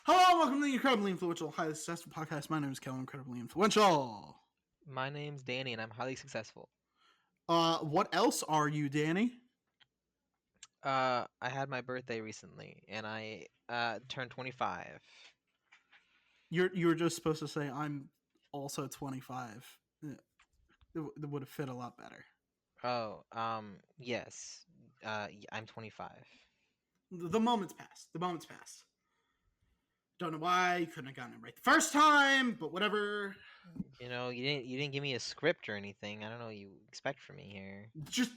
Hello, welcome to the Incredibly Influential, highly successful podcast. My name is Kael, incredibly influential. My name's Danny, and I'm highly successful. What else are you, Danny? I had my birthday recently, and I turned 25. You were just supposed to say I'm also 25. It would have fit a lot better. Oh, yes. I'm 25. The moment's passed. The moment's passed. Don't know why you couldn't have gotten it right the first time, but whatever. You didn't give me a script or anything. I don't know what you expect from me here. Just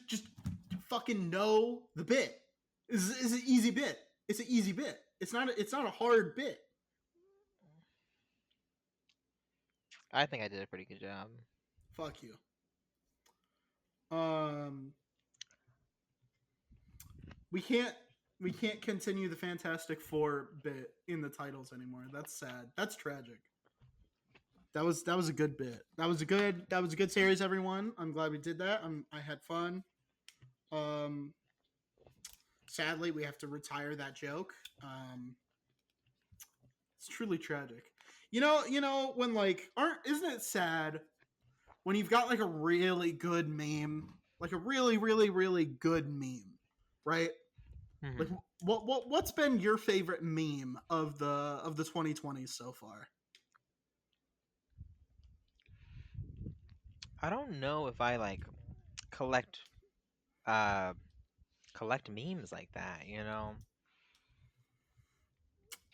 fucking know the bit. It's an easy bit. It's an easy bit. It's not a hard bit. I think I did a pretty good job. Fuck you. Um, we can't continue the Fantastic Four bit in the titles anymore. That's sad. That's tragic. That was a good bit. That was a good series, everyone. I'm glad we did that. I had fun. Um, Sadly, we have to retire that joke. It's truly tragic. You know when isn't it sad when you've got like a really good meme, like a really good meme, right? Like Hmm. what's been your favorite meme of the 2020s so far? I don't know if I collect uh collect memes like that.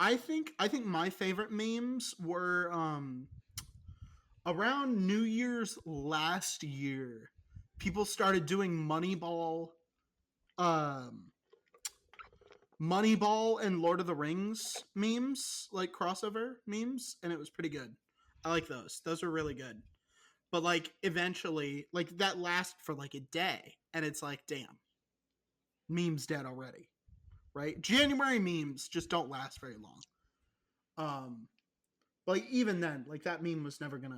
I think my favorite memes were around New Year's last year. People started doing um Moneyball and Lord of the Rings memes, like crossover memes, and it was pretty good. I like those. Those were really good. But like eventually, like that lasts for like a day, and it's like, damn, memes dead already, right? January memes just don't last very long. Um, but like even then, like that meme was never gonna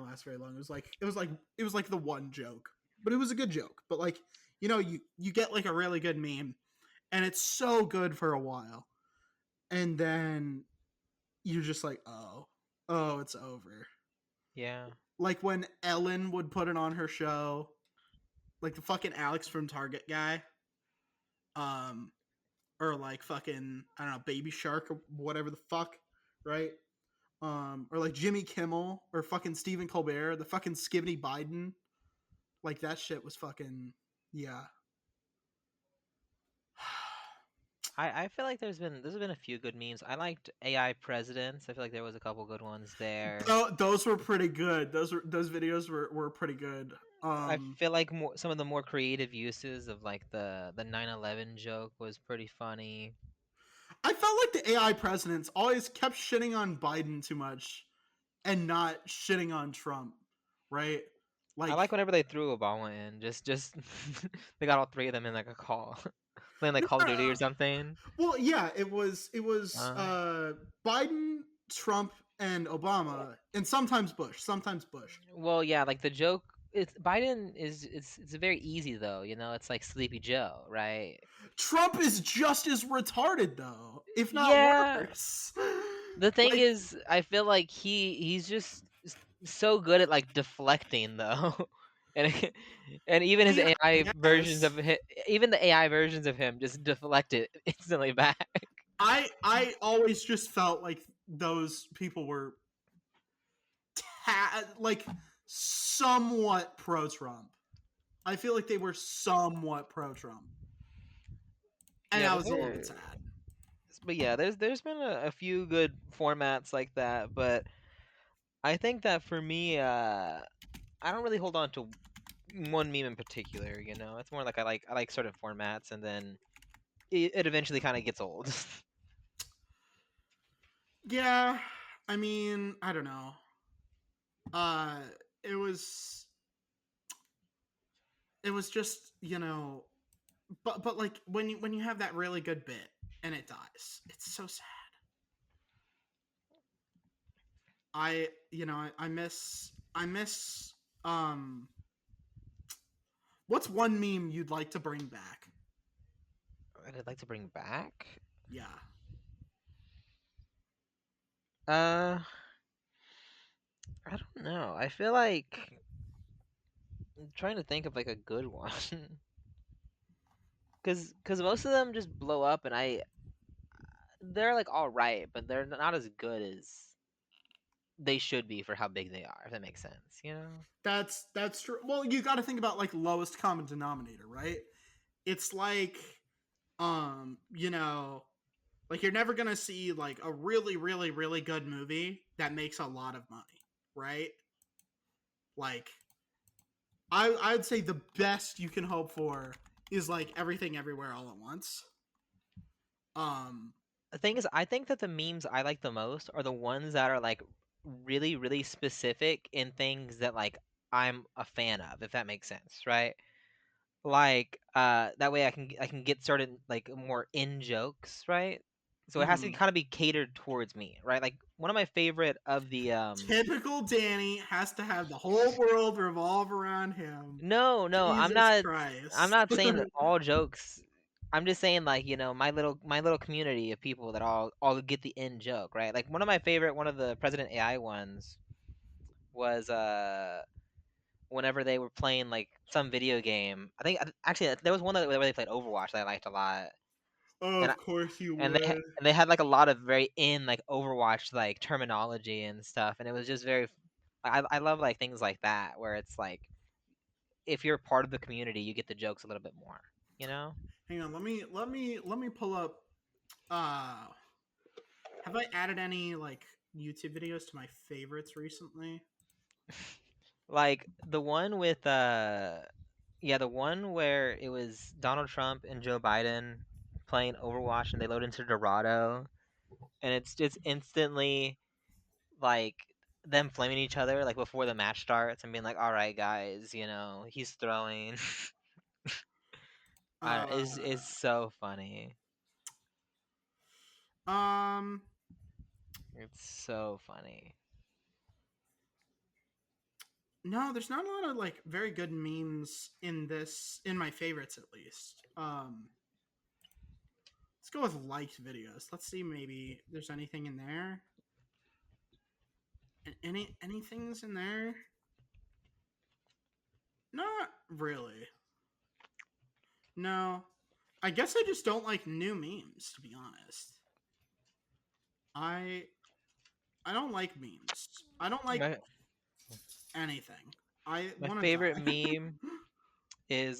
last very long. It was like the one joke, but it was a good joke. But like you get like a really good meme, and it's so good for a while, and then you're just like, oh, it's over. Yeah. Like when Ellen would put it on her show, like the fucking Alex from Target guy, um, or like fucking I don't know, Baby Shark or whatever the fuck, right? Or like Jimmy Kimmel or fucking Stephen Colbert, the fucking Skibidi Biden, like that shit was fucking yeah. I feel like there's been a few good memes. I liked AI presidents. I feel like there was a couple good ones there. Those were pretty good. Those videos were pretty good. I feel like some of the more creative uses of the 9/11 joke was pretty funny. I felt like the AI presidents always kept shitting on Biden too much and not shitting on Trump, right? I Like like whenever they threw Obama in. Just they got all three of them in like a call, playing like no, Call of Duty or something. well, yeah, it was Uh, Biden, Trump, and Obama, and sometimes Bush, sometimes Bush. well, yeah, like the joke. It's Biden is it's very easy though. It's like Sleepy Joe, right? Trump is just as retarded though, if not Yeah. worse. The thing Like, is, I feel like he's just so good at like deflecting though, and and even his I AI versions guess of him, even the AI versions of him just deflect it instantly back. I always just felt like those people were like somewhat pro Trump. I feel like they were somewhat pro Trump, and Yeah, that was a little bit sad. but yeah, there's been a few good formats like that, but I think that for me, I don't really hold on to one meme in particular. It's more like I like certain formats, and then it eventually kind of gets old. Yeah, I mean, I don't know. Uh, it was just but like when you have that really good bit and it dies, it's so sad. I miss um. What's one meme you'd like to bring back? I'd like to bring back. Yeah. I don't know. I feel like I'm trying to think of like a good one, cause most of them just blow up, and they're like all right, but they're not as good as they should be for how big they are. If that makes sense, you know? That's true. Well, you got to think about like lowest common denominator, right? It's like, you know, like you're never gonna see like a really, really, really good movie that makes a lot of money, right? Like, I'd say the best you can hope for is like Everything Everywhere All at Once. Um, The thing is, I think that the memes I like the most are the ones that are like really, really specific in things that like I'm a fan of, if that makes sense, right? Like that way I can get certain like more in jokes, right? So it has to mhm. kind of be catered towards me, right? Like one of my favorite of the Typical Danny has to have the whole world revolve around him. no, no, Jesus I'm Christ. not saying that all jokes. I'm just saying like, my little community of people that all get the in joke, right? Like one of my favorite one of the President AI ones was whenever they were playing like some video game. I think actually there was one where they played Overwatch that I liked a lot. And Of course you and would. they had like a lot of very in like Overwatch like terminology and stuff, and it was just very. I love like things like that where it's like if you're part of the community, you get the jokes a little bit more. You know, Hang on, let me pull up. Uh, have I added any like YouTube videos to my favorites recently? like the one with yeah, the one where it was Donald Trump and Joe Biden playing Overwatch, and they load into Dorado, and it's just instantly like them flaming each other like before the match starts and being like, "All right, guys, he's throwing." Is Uh, so funny. um, It's so funny. no, there's not a lot of like very good memes in my favorites at least. Let's go with liked videos. Let's see maybe there's anything in there. Anything's in there? Not really. No. I guess I just don't like new memes to be honest. I I don't like memes. I don't like My anything. I my want to favorite die. meme is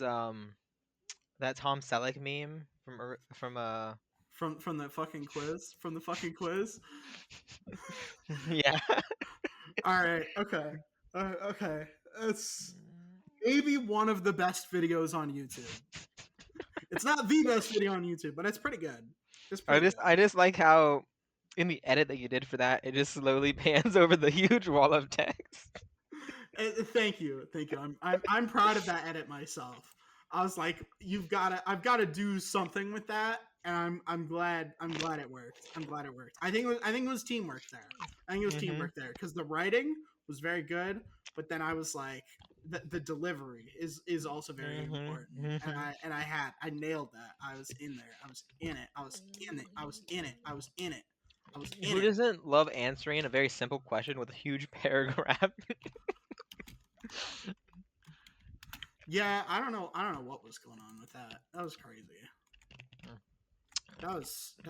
that Tom Selleck meme from From the fucking quiz. From the fucking quiz. yeah. All right. Okay. Okay. It's maybe one of the best videos on YouTube. It's not the best video on YouTube, but it's pretty good. It's I pretty just good. I just like how in the edit that you did for that, it just slowly pans over the huge wall of text. Thank you, thank you. I'm proud of that edit myself. I was like, I've got to do something with that, and I'm glad it worked. I'm glad it worked. I think it was teamwork there. I think it was Mhm. teamwork there because the writing was very good, but then I was like, the delivery is also very Mhm. important, and Mhm. I nailed that. I was in there. I was in it. I was in it. I was in it. I was in it. I was in Who it. doesn't love answering a very simple question with a huge paragraph? Yeah, I don't know what was going on with that. That was crazy. That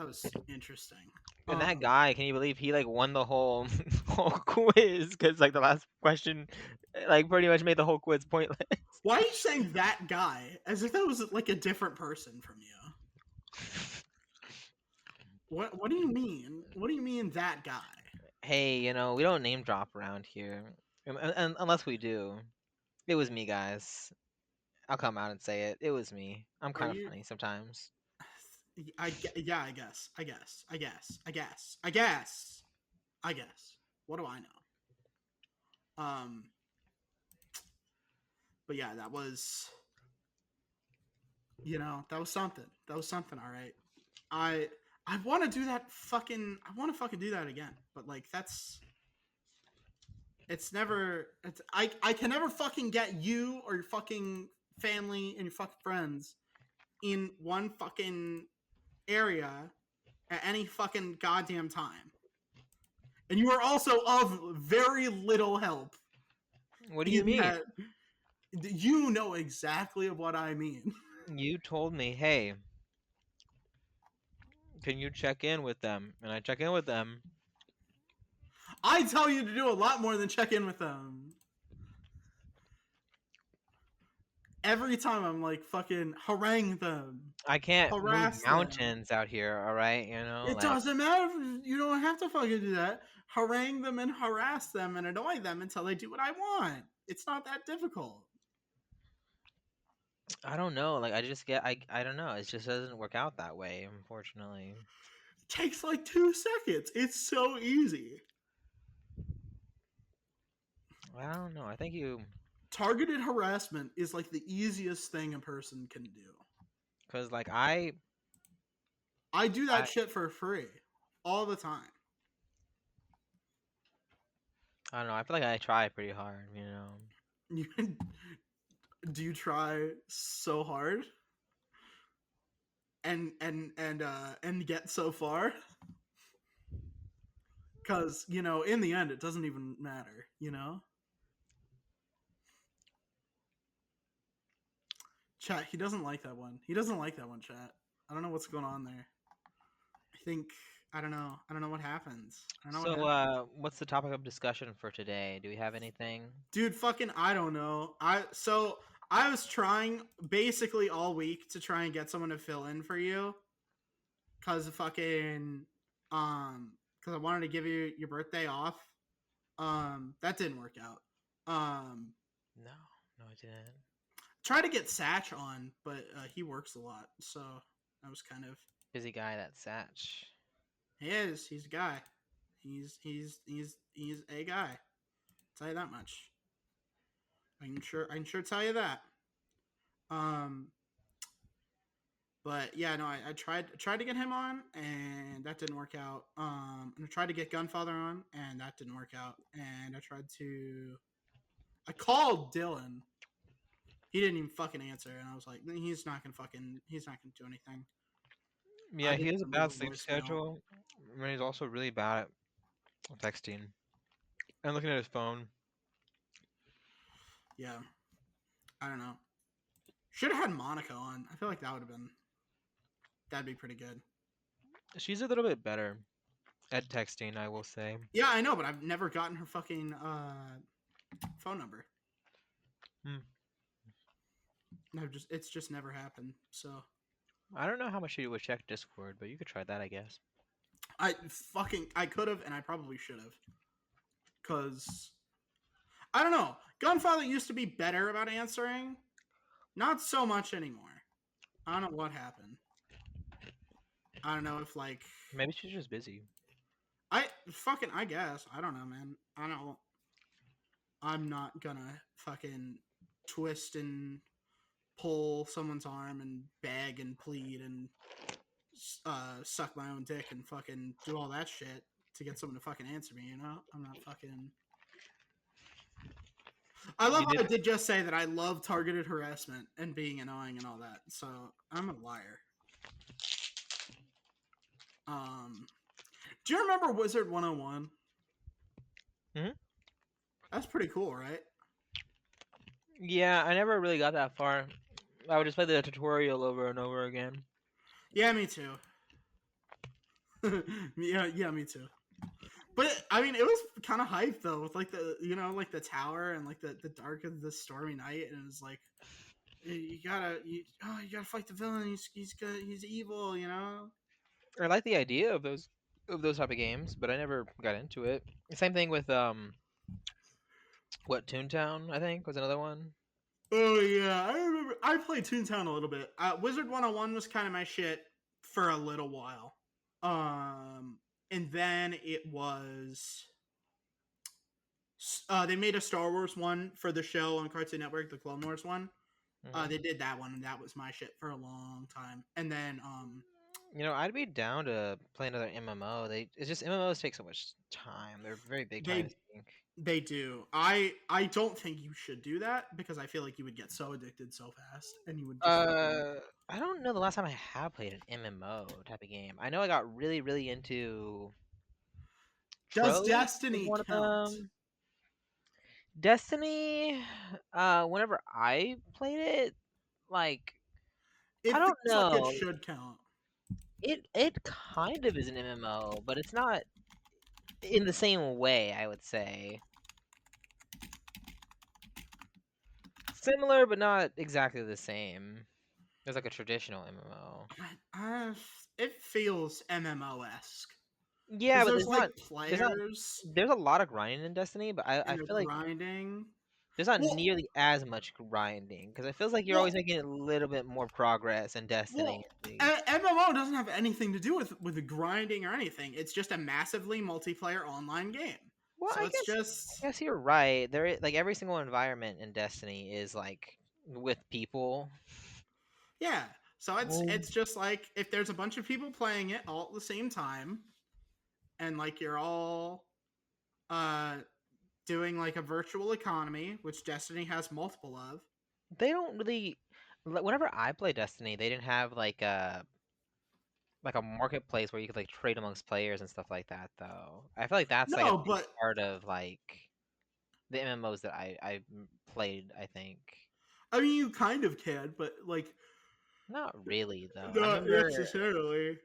was interesting. And that Um, guy, can you believe he like won the whole whole quiz because like the last question like pretty much made the whole quiz pointless. why are you saying that guy as if that was like a different person from you? What do you mean? What do you mean that guy? Hey, we don't name drop around here. Unless we do. It was me, guys. I'll come out and say it. It was me. I'm Are kind of you? funny sometimes. Yeah, I guess. I guess. I guess. I guess. I guess. I guess. What do I know? Um, but yeah, that was something. That was something. All right. I I want to do that fucking. I want to fucking do that again. But like it's never. I can never fucking get you or your fucking family and your fucking friends in one fucking area at any fucking goddamn time. And you are also of very little help What do you in mean? that you know exactly what I mean. You told me, hey, can you check in with them? And I check in with them. I tell you to do a lot more than check in with them. Every time I'm like fucking harangue them, I can't move harass them. mountains out here, all right? You know, It like doesn't matter. You don't have to fucking do that. Harangue them and harass them and annoy them until they do what I want. It's not that difficult. I don't know. Like I don't know. It just doesn't work out that way, unfortunately. It takes like 2 seconds. It's so easy. I don't know. I think you, Targeted harassment is like the easiest thing a person can do. because like I do I that shit for free all the time. I don't know. I feel like I try pretty hard. You know. You, do you try so hard and get so far? Because in the end, it doesn't even matter. Chat. He doesn't like that one. He doesn't like that one. Chat. I don't know what's going on there. I think I don't know. I don't know what happens. I don't know what So, happens. what's the topic of discussion for today? Do we have anything? Dude, fucking I don't know. I was trying basically all week to try and get someone to fill in for you cuz fucking cuz I wanted to give you your birthday off. That didn't work out. No, no, I didn't. Tried to get Satch on, but he works a lot. So that was kind of Busy guy, that Satch. he's a guy. He's a guy. I'll tell you that much. I can sure tell you that. Um, but yeah, no, I tried to get him on, and that didn't work out. And I tried to get Gunfather on, and that didn't work out. And I called Dylan. He didn't even fucking answer, and I was like, he's not gonna do anything. I Yeah, he didn't has a even leave bad a sleep voicemail. schedule, and he's also really bad at texting and looking at his phone. Yeah, I don't know. Should have had Monica on. I feel like that'd be pretty good. She's a little bit better at texting, I will say. Yeah, I know, but I've never gotten her fucking phone number. Hmm. It's just never happened. So I don't know how much you would check Discord, but you could try that, I guess. I could have and I probably should have. Cause I don't know. Gunfather used to be better about answering. Not so much anymore. I don't know what happened. I don't know if like Maybe she's just busy. I guess. I don't know, man. I don't I'm not gonna fucking twist and pull someone's arm and beg and plead and suck my own dick and fucking do all that shit to get someone to fucking answer me. I'm not fucking. I love You how did. I did just say that I love targeted harassment and being annoying and all that. So I'm a liar. Um, do you remember Wizard 101? Hmm. That's pretty cool, right? Yeah, I never really got that far. I would just play the tutorial over and over again. Yeah, me too. yeah, me too. But I mean, it was kind of hype though, with like like the tower and like the dark of the stormy night, and it was like you gotta fight the villain. He's evil, I like the idea of those type of games, but I never got into it. Same thing with what Toontown I think was another one. Oh yeah, I remember. I played Toontown a little bit. Wizard 101 was kind of my shit for a little while, um, and then it was. They made a Star Wars one for the show on Cartoon Network, the Clone Wars one. Hmm. They did that one, and that was my shit for a long time. And then, You know, I'd be down to play another MMO. It's just MMOs take so much time. They're very big time they sink. they do. I don't think you should do that because I feel like you would get so addicted so fast, and you would just fucking. Uh, I don't know the last time I have played an MMO type of game. I know I got really, really into Does Tropes is Destiny one of count? them. Destiny, whenever I played it, like I It don't feels like it know. should count. It kind of is an MMO, but it's not in the same way, I would say. Similar, but not exactly the same. It's like a traditional MMO. Uh, it feels MMO esque Yeah, because but there's like there's not players there's a lot of grinding in Destiny, but I and they're feel like grinding. there's not Well, nearly as much grinding because it feels like you're always well, making a little bit more progress in Destiny well. at least. MMO doesn't have anything to do with the grinding or anything. It's just a massively multiplayer online game. Well, So it's I just guess you're right. Like every single environment in Destiny is like with people. yeah. So Oh. it's just like if there's a bunch of people playing it all at the same time, and like you're all uh doing like a virtual economy, which Destiny has multiple of. They don't really. Whenever I play Destiny, they didn't have like a marketplace where you could like trade amongst players and stuff like that. Though I feel like that's like a No, big but part of like the MMOs that played. I think I mean you kind of can, but like not really though. I not remember necessarily.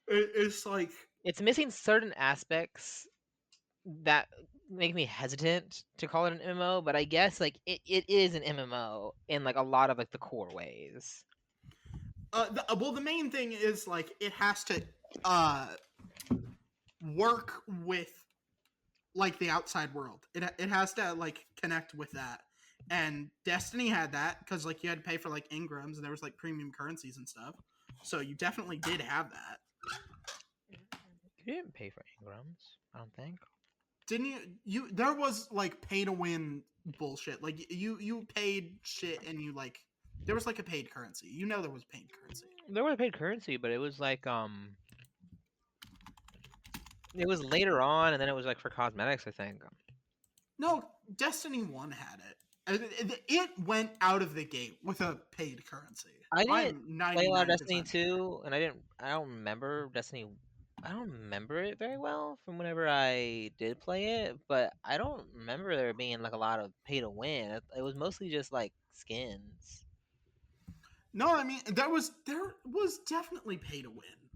It's like it's missing certain aspects that make me hesitant to call it an MMO, but I guess like it is an MMO in like a lot of like the core ways. well, the main thing is like it has to uh work with like the outside world. It has to like connect with that. And Destiny had that because like you had to pay for like Ingrams and there was like premium currencies and stuff. So you definitely did have that. You didn't pay for Ingrams, I don't think. Didn't you? You there was like pay to win bullshit. Like you paid shit and you like there was like a paid currency. You know there was paid currency. There was paid currency, but it was like it was later on, and then it was like for cosmetics, I think. No, Destiny 1 had it. It went out of the gate with a paid currency. I didn't I'm play a lot of 99% Destiny sure. 2, and I don't remember Destiny. I don't remember it very well from whenever I did play it, but I don't remember there being like a lot of pay to win. It was mostly just like skins. No, I mean there was definitely pay to win.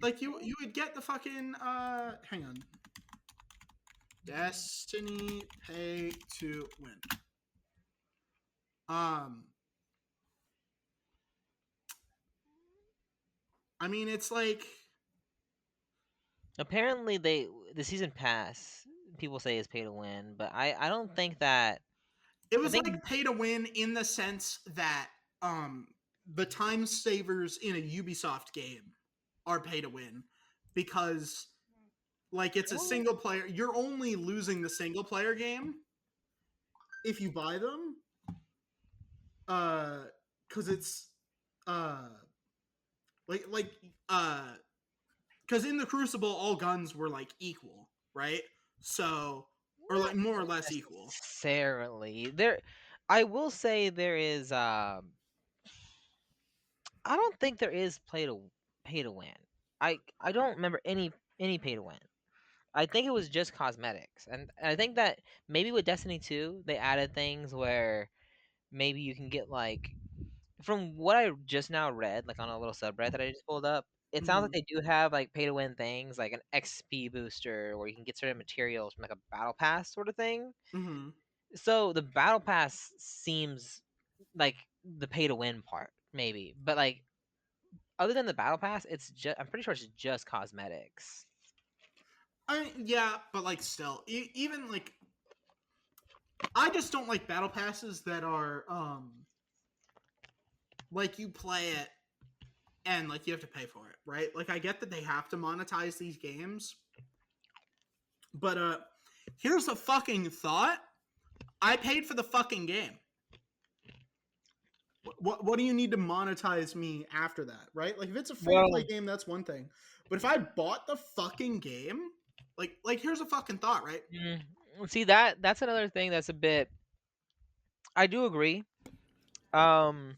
Like you would get the fucking hang on. Destiny pay to win. Um I mean it's like Apparently, the season pass people say is pay to win, but I don't think that. it I was think like pay to win in the sense that um the time savers in a Ubisoft game are pay to win because like it's a well, single player. You're only losing the single player game if you buy them. Cuz it's uh like uh cuz in the Crucible all guns were like equal, right? So or not like more or less equal. necessarily. I will say there is. I don't think there is pay to win. I don't remember any pay to win. I think it was just cosmetics, and I think that maybe with Destiny 2 they added things where maybe you can get like from what I just now read, like on a little subreddit that I just pulled up. It sounds like Mhm. they do have like pay to win things, like an XP booster, where you can get certain materials from like a battle pass sort of thing. Mhm. So the battle pass seems like the pay to win part, maybe, but like other than the battle pass, it's just I'm pretty sure it's just cosmetics. Yeah, but like still even like I just don't like battle passes that are like you play it and like you have to pay for it, right? Like I get that they have to monetize these games, but here's a fucking thought. I paid for the fucking game. What do you need to monetize me after that, right? Like if it's a free to play Well, game, that's one thing. But if I bought the fucking game, like here's a fucking thought, right? mm, see that's another thing that's a bit. I do agree. Um,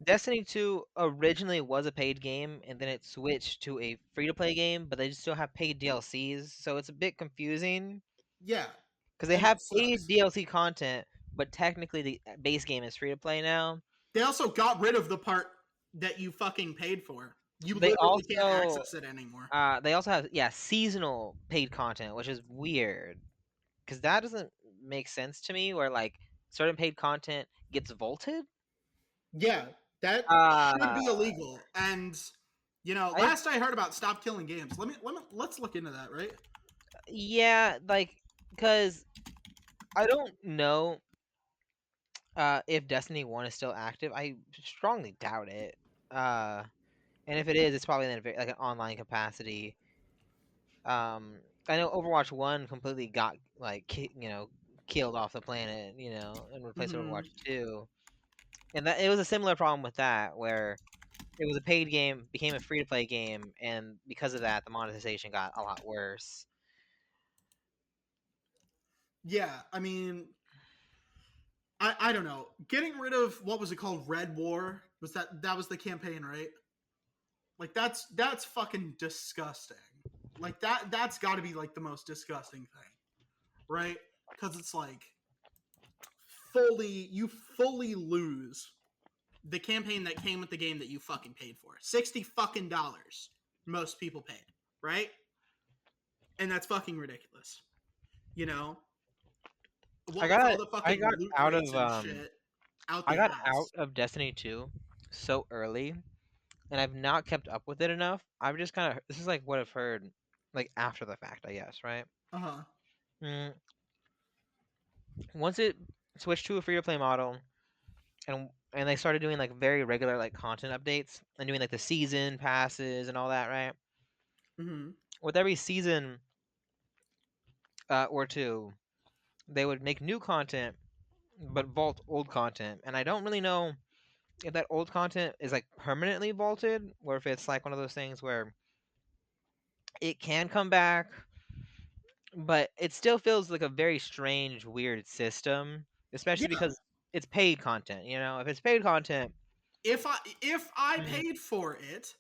Destiny 2 originally was a paid game, and then it switched to a free-to-play game, but they still have paid DLCs, so it's a bit confusing Yeah, because they and have that paid sucks. DLC content, but technically the base game is free-to-play now. They also got rid of the part that you fucking paid for. You They literally can't also access it anymore. they also have, yeah, seasonal paid content, which is weird because that doesn't make sense to me. Where like certain paid content gets vaulted. Yeah, that should Uh, be illegal. And I last I heard about stop killing games. Let's look into that, right? Yeah, like because I don't know if Destiny 1 is still active. I strongly doubt it. Uh, and if it is, it's probably in a like an online capacity. Um, I know Overwatch 1 completely got like killed off the planet, and replaced with Mm-hmm. Overwatch 2. And that it was a similar problem with that, where it was a paid game, became a free to play game, and because of that, the monetization got a lot worse. Yeah, I mean, I don't know. Getting rid of what was it called? Red War that was the campaign, right? Like that's fucking disgusting. Like that's got to be like the most disgusting thing, right? Because it's like fully lose the campaign that came with the game that you fucking paid for. $60 fucking most people paid, right? And that's fucking ridiculous. You know, I what with got all the I fucking got loot out crates of and shit out I the got out ass. of Destiny 2 so early, and I've not kept up with it enough. I've just kind of this is like what I've heard, like after the fact, I guess, right? Uh huh. Mm, once it switched to a free to play model, and they started doing like very regular like content updates and doing like the season passes and all that, right? Mm-hmm. With every season or two, they would make new content but vault old content, and I don't really know if that old content is like permanently vaulted or if it's like one of those things where it can come back, but it still feels like a very strange, weird system, especially Yeah. because it's paid content. If it's paid content, If I mm, paid for it,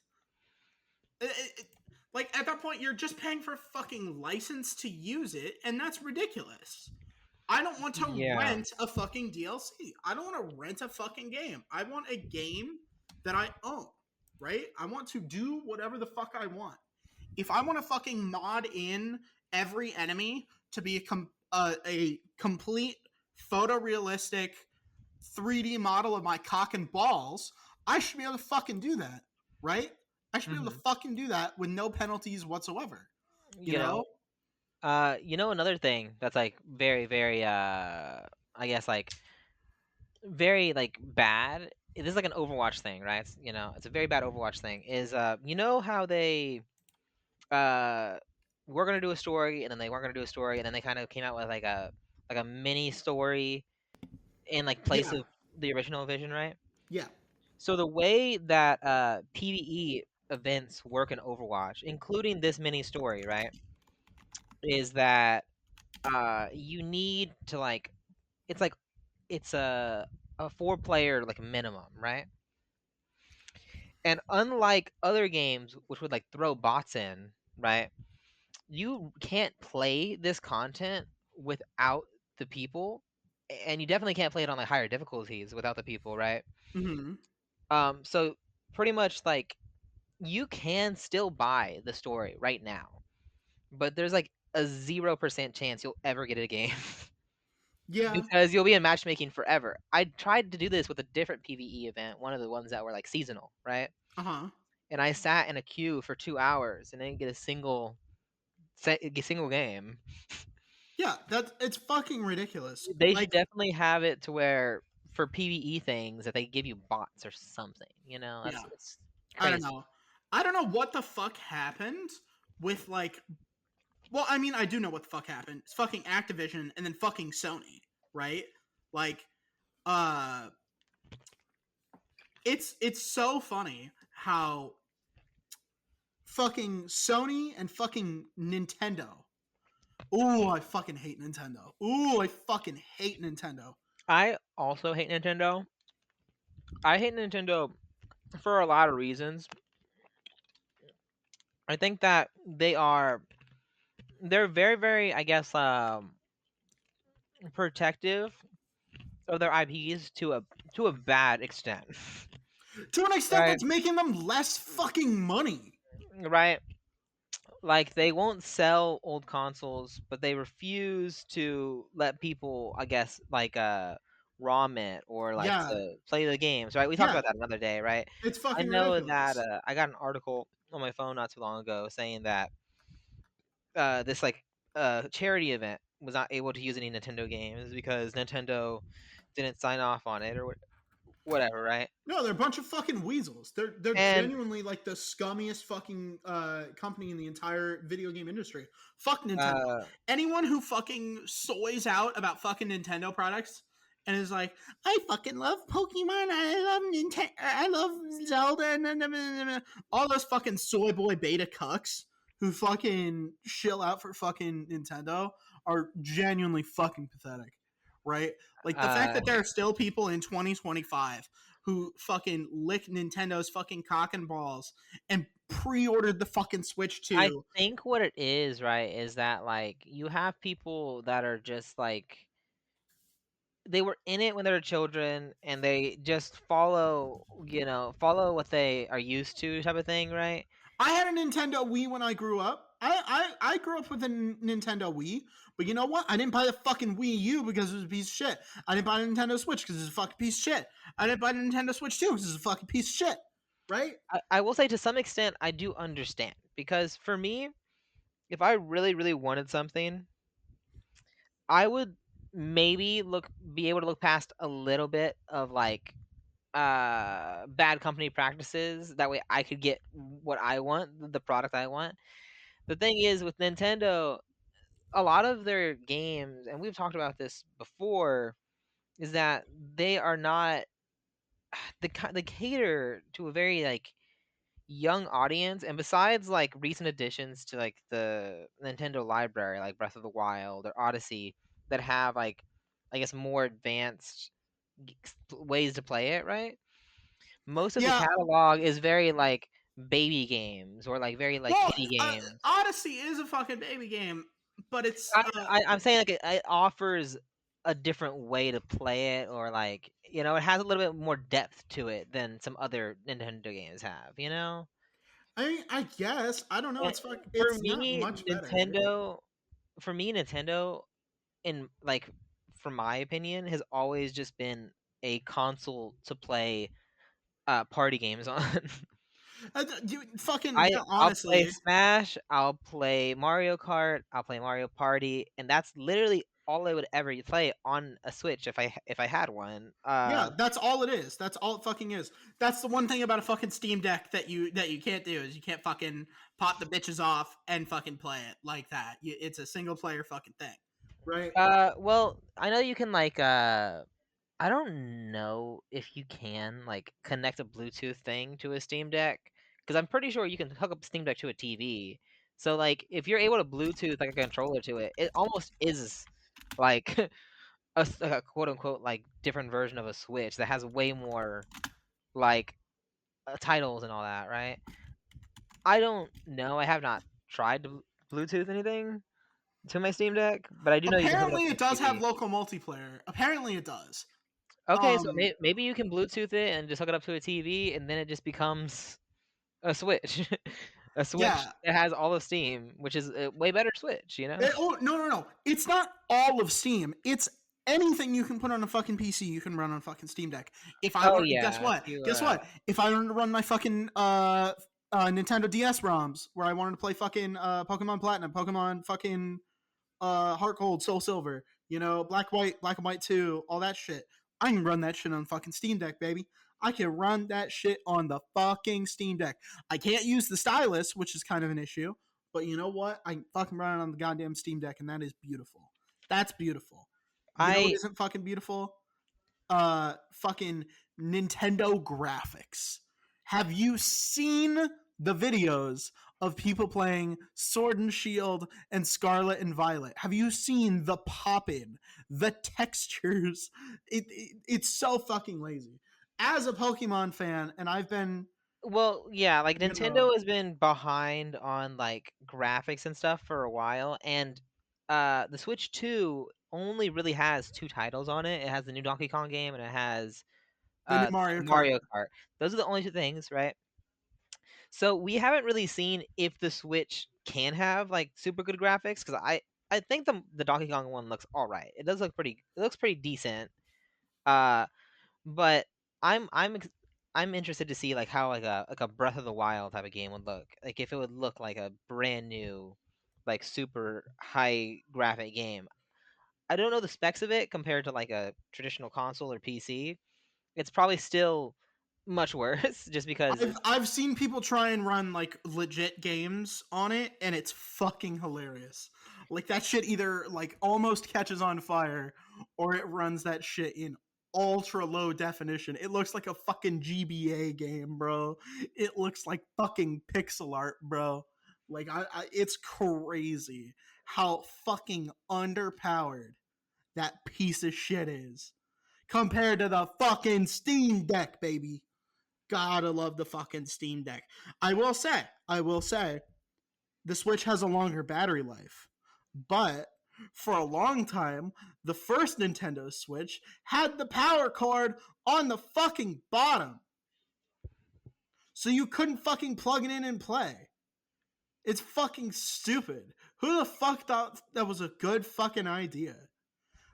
like at that point you're just paying for a fucking license to use it, and that's ridiculous. I don't want to yeah, rent a fucking DLC. I don't want to rent a fucking game. I want a game that I own, right? I want to do whatever the fuck I want. If I want to fucking mod in every enemy to be a complete photorealistic 3D model of my cock and balls, I should be able to fucking do that, right? I should be able to hmm fucking do that with no penalties whatsoever. You you know? know, another thing that's like very, very, I guess like very like bad. This is like an Overwatch thing, right? It's a very bad Overwatch thing. Is how they uh were gonna do a story and then they weren't gonna do a story and then they kind of came out with like a mini story in like place Yeah, of the original vision, right? yeah, So the way that PvE events work in Overwatch, including this mini story, right, is that you need to like it's like it's a four-player like minimum, right? And unlike other games which would like throw bots in, right? You can't play this content without the people, and you definitely can't play it on like higher difficulties without the people, right? mm-hmm. So pretty much like you can still buy the story right now, but there's like a 0% chance you'll ever get a game Yeah, because you'll be in matchmaking forever. I tried to do this with a different PvE event, one of the ones that were like seasonal, right? uh-huh. And I sat in a queue for 2 hours and didn't get a single game. Yeah, it's fucking ridiculous. They should Like, definitely have it to where for PvE things that they give you bots or something. yeah, That's I don't crazy. know. I don't know what the fuck happened with like well, I mean, I do know what the fuck happened. It's fucking Activision and then fucking Sony, right? Like, uh it's so funny how fucking Sony and fucking Nintendo. Ooh, I fucking hate Nintendo. Ooh, I fucking hate Nintendo. I also hate Nintendo. I hate Nintendo for a lot of reasons. I think that they're very, very, I guess, protective of their IPs to a bad extent, To an extent right? that's making them less fucking money. Right? Like they won't sell old consoles, but they refuse to let people, I guess, like ROM it or like Yeah, to play the games, right? We talked yeah, about that another day, right? it's I fucking know that ridiculous. I got an article on my phone not too long ago saying that this like charity event was not able to use any Nintendo games because Nintendo didn't sign off on it or whatever, right? No, they're a bunch of fucking weasels. They're And genuinely like the scummiest fucking company in the entire video game industry. Fuck Nintendo. uh, Anyone who fucking soys out about fucking Nintendo products and is like, I fucking love Pokemon, I love Nintendo, I love Zelda, and all those fucking soy boy beta cucks who fucking shill out for fucking Nintendo are genuinely fucking pathetic, right? Like the fact uh, that there are still people in 2025 who fucking lick Nintendo's fucking cock and balls and pre-ordered the fucking Switch I 2. think what it is, right, is that like you have people that are just like they were in it when they were children and they just follow what they are used to type of thing, right? I had a Nintendo Wii when I grew up. I grew up with a Nintendo Wii, but you know what? I didn't buy the fucking Wii U because it was a piece of shit. I didn't buy the Nintendo Switch because it's a fucking piece of shit. I didn't buy the Nintendo Switch 2 because it's a fucking piece of shit. Right? I will say to some extent I do understand because for me, if I really, really wanted something, I would maybe look be able to look past a little bit of like bad company practices. That way I could get what I want, the product I want. The thing is with Nintendo, a lot of their games, and we've talked about this before, is that they are not they cater to a very like young audience, and besides like recent additions to like the Nintendo library like Breath of the Wild or Odyssey that have like I guess more advanced ways to play it, right? Most of the Yeah. catalog is very like baby games or like very like Well, kiddie games. Odyssey is a fucking baby game, but it's I'm saying like it offers a different way to play it, or like it has a little bit more depth to it than some other Nintendo games have. I guess I don't know. And for It's not me, much better. Nintendo, in like, from my opinion, has always just been a console to play party games on. You fucking yeah. I'll play Honestly, Smash, I'll play Mario Kart, I'll play Mario Party, and that's literally all I would ever play on a Switch if I had one. yeah. That's all it is. That's all it fucking is. That's the one thing about a fucking Steam Deck that you can't do is you can't fucking pop the bitches off and fucking play it like that. It's a single player fucking thing, right? Well, I know you can like I don't know if you can like connect a Bluetooth thing to a Steam Deck because I'm pretty sure you can hook up Steam Deck to a TV. So like if you're able to Bluetooth like a controller to it, it almost is like like a quote unquote like different version of a Switch that has way more like titles and all that, right? I don't know. I have not tried to Bluetooth anything to my Steam Deck, but I do know you can hook it up Apparently, to it a does have TV. local multiplayer. Apparently, it does. Okay, so Um, maybe you can Bluetooth it and just hook it up to a TV, and then it just becomes a Switch, a Switch yeah. that has all of Steam, which is a way better Switch. Oh no no no! It's not all of Steam. It's anything you can put on a fucking PC. You can run on a fucking Steam Deck. If I Oh want, guess yeah, if what? you Guess what? If I wanted to run my fucking Nintendo DS ROMs, where I wanted to play fucking Pokemon Platinum, Pokemon fucking Heart Gold, Soul Silver, Black and White 2, all that shit. I can run that shit on fucking Steam Deck, baby. I can run that shit on the fucking Steam Deck. I can't use the stylus, which is kind of an issue, but you know what? I can fucking run it on the goddamn Steam Deck, and that is beautiful. That's beautiful. You know what I isn't fucking beautiful? Fucking Nintendo graphics. Have you seen the videos of people playing Sword and Shield and Scarlet and Violet? Have you seen the pop in, the textures? It's so fucking lazy. as a Pokemon fan, and I've been, Well, yeah, like you know, Nintendo has been behind on like graphics and stuff for a while, and the Switch 2 only really has two titles on it. It has the new Donkey Kong game and it has the new Mario Kart. Mario Kart. Those are the only two things, right? So we haven't really seen if the Switch can have like super good graphics because I think the Donkey Kong one looks all right. It does look pretty. It looks pretty decent. Uh, but I'm interested to see like how like a Breath of the Wild type of game would look. Like if it would look like a brand new, like super high graphic game. I don't know the specs of it compared to like a traditional console or PC. It's probably still much worse just because I've seen people try and run like legit games on it, and it's fucking hilarious. Like that shit either like almost catches on fire, or it runs that shit in ultra low definition. It looks like a fucking GBA game, bro. It looks like fucking pixel art, bro. Like it's crazy how fucking underpowered that piece of shit is compared to the fucking Steam Deck, baby. Gotta love the fucking Steam Deck. I will say, the Switch has a longer battery life. But for a long time, the first Nintendo Switch had the power cord on the fucking bottom. So you couldn't fucking plug it in and play. It's fucking stupid. Who the fuck thought that was a good fucking idea?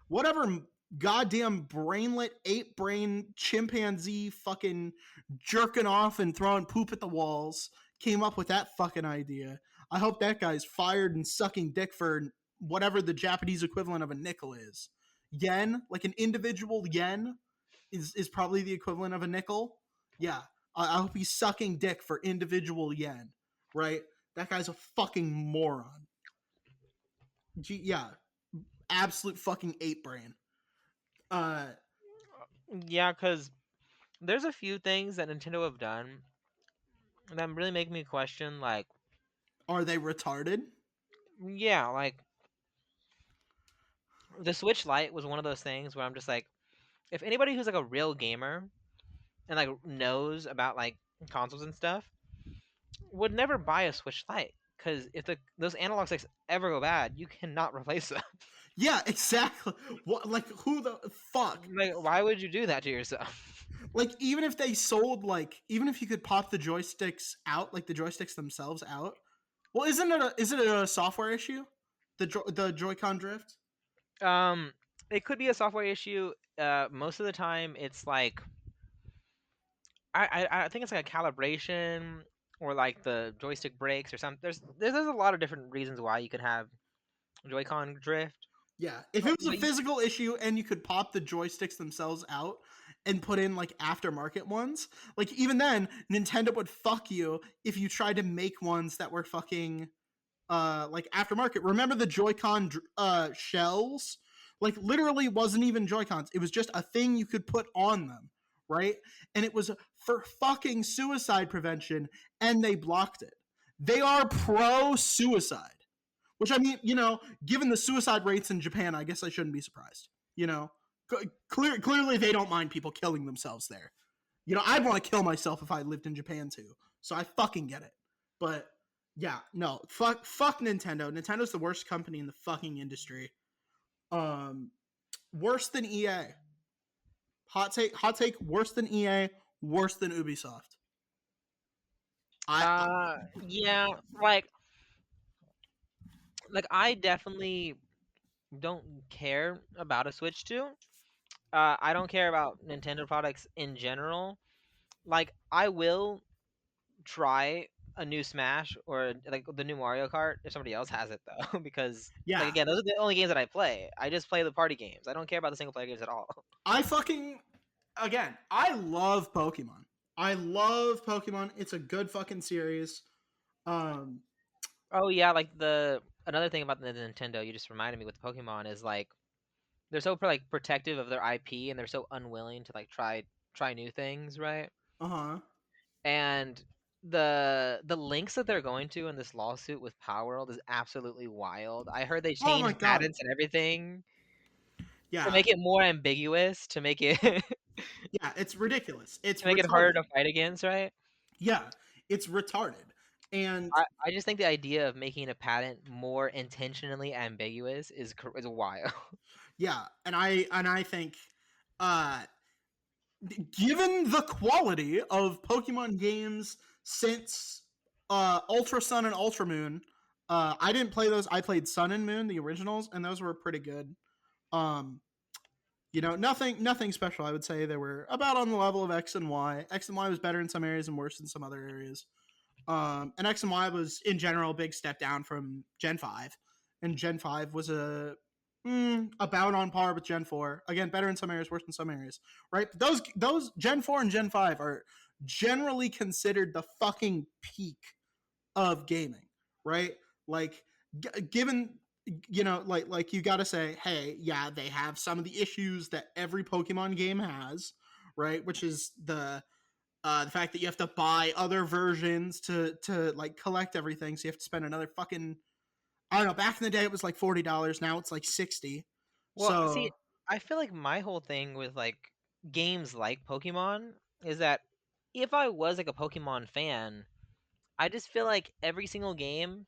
Whatever goddamn brainlet, ape brain, chimpanzee fucking jerking off and throwing poop at the walls came up with that fucking idea. I hope that guy's fired and sucking dick for whatever the Japanese equivalent of a nickel is. Yen, like an individual yen, is probably the equivalent of a nickel. Yeah, I hope he's sucking dick for individual yen, right? That guy's a fucking moron. Yeah, absolute fucking ape brain. Uh, yeah, because there's a few things that Nintendo have done that really make me question like are they retarded? yeah, like the Switch Lite was one of those things where I'm just like, if anybody who's like a real gamer and like knows about like consoles and stuff would never buy a Switch Lite because if those analog sticks ever go bad, you cannot replace them. Yeah, exactly. What? Like, who the fuck? Like, why would you do that to yourself? Like, even if they sold, like, even if you could pop the joysticks out, like the joysticks themselves out. Well, is it a software issue? The Joy-Con drift. um, it could be a software issue. Most of the time, it's like I think it's like a calibration or like the joystick breaks or something. There's a lot of different reasons why you could have Joy-Con drift. Yeah, if it was a But physical issue and you could pop the joysticks themselves out and put in like aftermarket ones, like even then, Nintendo would fuck you if you tried to make ones that were fucking like aftermarket. Remember the Joy-Con shells? Like literally wasn't even Joy-Cons. It was just a thing you could put on them, right? And it was for fucking suicide prevention, and they blocked it. They are pro suicide, which I mean, given the suicide rates in Japan, I guess I shouldn't be surprised. You know, clearly they don't mind people killing themselves there. I'd want to kill myself if I lived in Japan too. So I fucking get it. But yeah, no, fuck Nintendo. Nintendo's the worst company in the fucking industry. Um, Worse than EA. Hot take. Worse than EA. Worse than Ubisoft. I yeah, like I definitely don't care about a Switch 2. I don't care about Nintendo products in general. Like I will try a new Smash or like the new Mario Kart if somebody else has it though, because like yeah. again, those are the only games that I play. I just play the party games. I don't care about the single player games at all. I fucking again. I love Pokemon. I love Pokemon. It's a good fucking series. Um, Oh yeah, like the another thing about the Nintendo you just reminded me with Pokemon is like they're so like protective of their IP and they're so unwilling to like try new things, right? uh huh. And the links that they're going to in this lawsuit with Power World is absolutely wild. I heard they Oh my changed god. patents and everything to Yeah. make it more ambiguous, to make it Yeah, it's ridiculous. It's To make it harder retarded. to fight against, right? Yeah, it's retarded. And I just think the idea of making a patent more intentionally ambiguous is wild. yeah, and I think uh given the quality of Pokemon games since Ultra Sun and Ultra Moon, I didn't play those. I played Sun and Moon, the originals, and those were pretty good. Um, nothing special. I would say they were about on the level of X and Y. X and Y was better in some areas and worse in some other areas. And X and Y was in general a big step down from Gen 5, and Gen 5 was about on par with Gen 4. Again, better in some areas, worse in some areas. Right? Those Gen 4 and Gen 5 are generally considered the fucking peak of gaming, right? Like, given like you got to say, hey, yeah, they have some of the issues that every Pokemon game has, right? Which is the fact that you have to buy other versions to like collect everything, so you have to spend another fucking, I don't know. Back in the day, it was like $40. Now it's like 60. Well, see, So I feel like my whole thing with like games like Pokemon is that if I was like a Pokemon fan, I just feel like every single game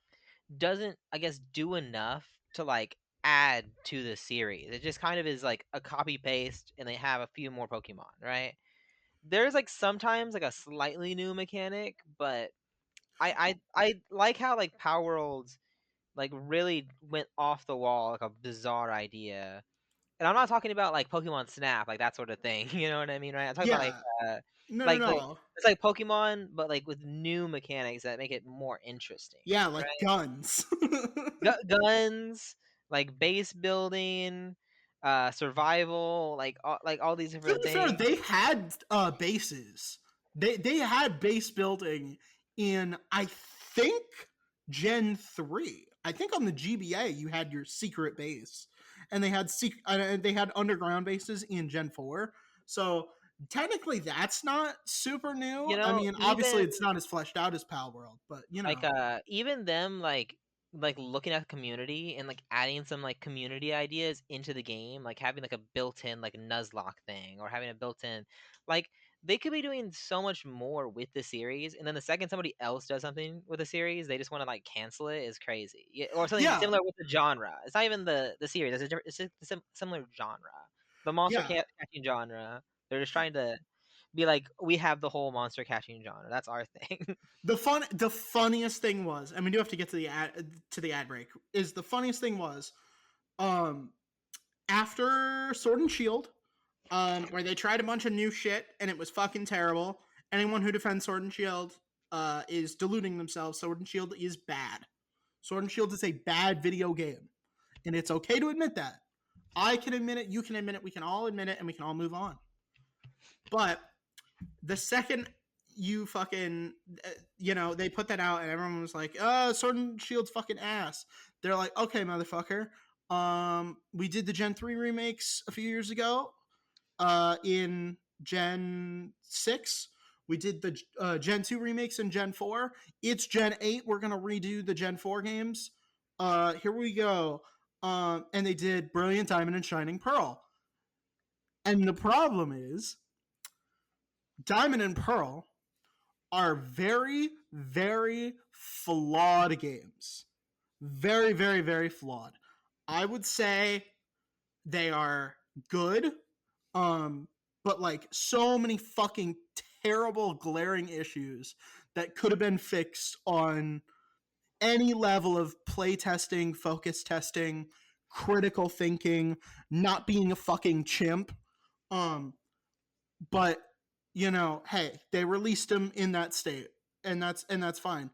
doesn't, I guess, do enough to like add to the series. It just kind of is like a copy paste and they have a few more Pokemon, right? There's like sometimes like a slightly new mechanic, but I like how like Power Worlds like really went off the wall, like a bizarre idea. And I'm not talking about like Pokemon Snap, like that sort of thing. You know what I mean, right? I'm talking about yeah, uh no, no, like no, it's like Pokemon, but like with new mechanics that make it more interesting, yeah, like right? guns. Guns, like base building, survival, like all these To different be fair, things. they had bases. They had base building in, I think, Gen 3. I think on the GBA you had your secret base, and they had underground bases in Gen 4. So technically that's not super new. You I know, mean, obviously even it's not as fleshed out as Pal World, but even them like looking at the community and like adding some like community ideas into the game, like having like a built-in like Nuzlocke thing or having a built-in like they could be doing so much more with the series, and then the second somebody else does something with the series they just want to like cancel it is crazy. Yeah, or something yeah, similar with the genre. It's not even the series, it's a similar genre, the monster yeah. catching genre. They're just trying to be like, we have the whole monster catching genre, that's our thing. The funniest thing was, and we do have to get to the ad break. Is the funniest thing was, um, after Sword and Shield, where they tried a bunch of new shit and it was fucking terrible. Anyone who defends Sword and Shield is deluding themselves. Sword and Shield is bad. Sword and Shield is a bad video game, and it's okay to admit that. I can admit it. You can admit it. We can all admit it, and we can all move on. But the second you fucking, they put that out, and everyone was like, Sword and Shield's fucking ass. They're like, okay, motherfucker. We did the Gen 3 remakes a few years ago in Gen 6. We did the Gen 2 remakes in Gen 4. It's Gen 8. We're going to redo the Gen 4 games. Here we go. And they did Brilliant Diamond and Shining Pearl. And the problem is, Diamond and Pearl are very, very flawed games. Very, very, very flawed. I would say they are good, um, but like so many fucking terrible, glaring issues that could have been fixed on any level of play testing, focus testing, critical thinking, not being a fucking chimp. Um, but hey, they released them in that state, and that's fine.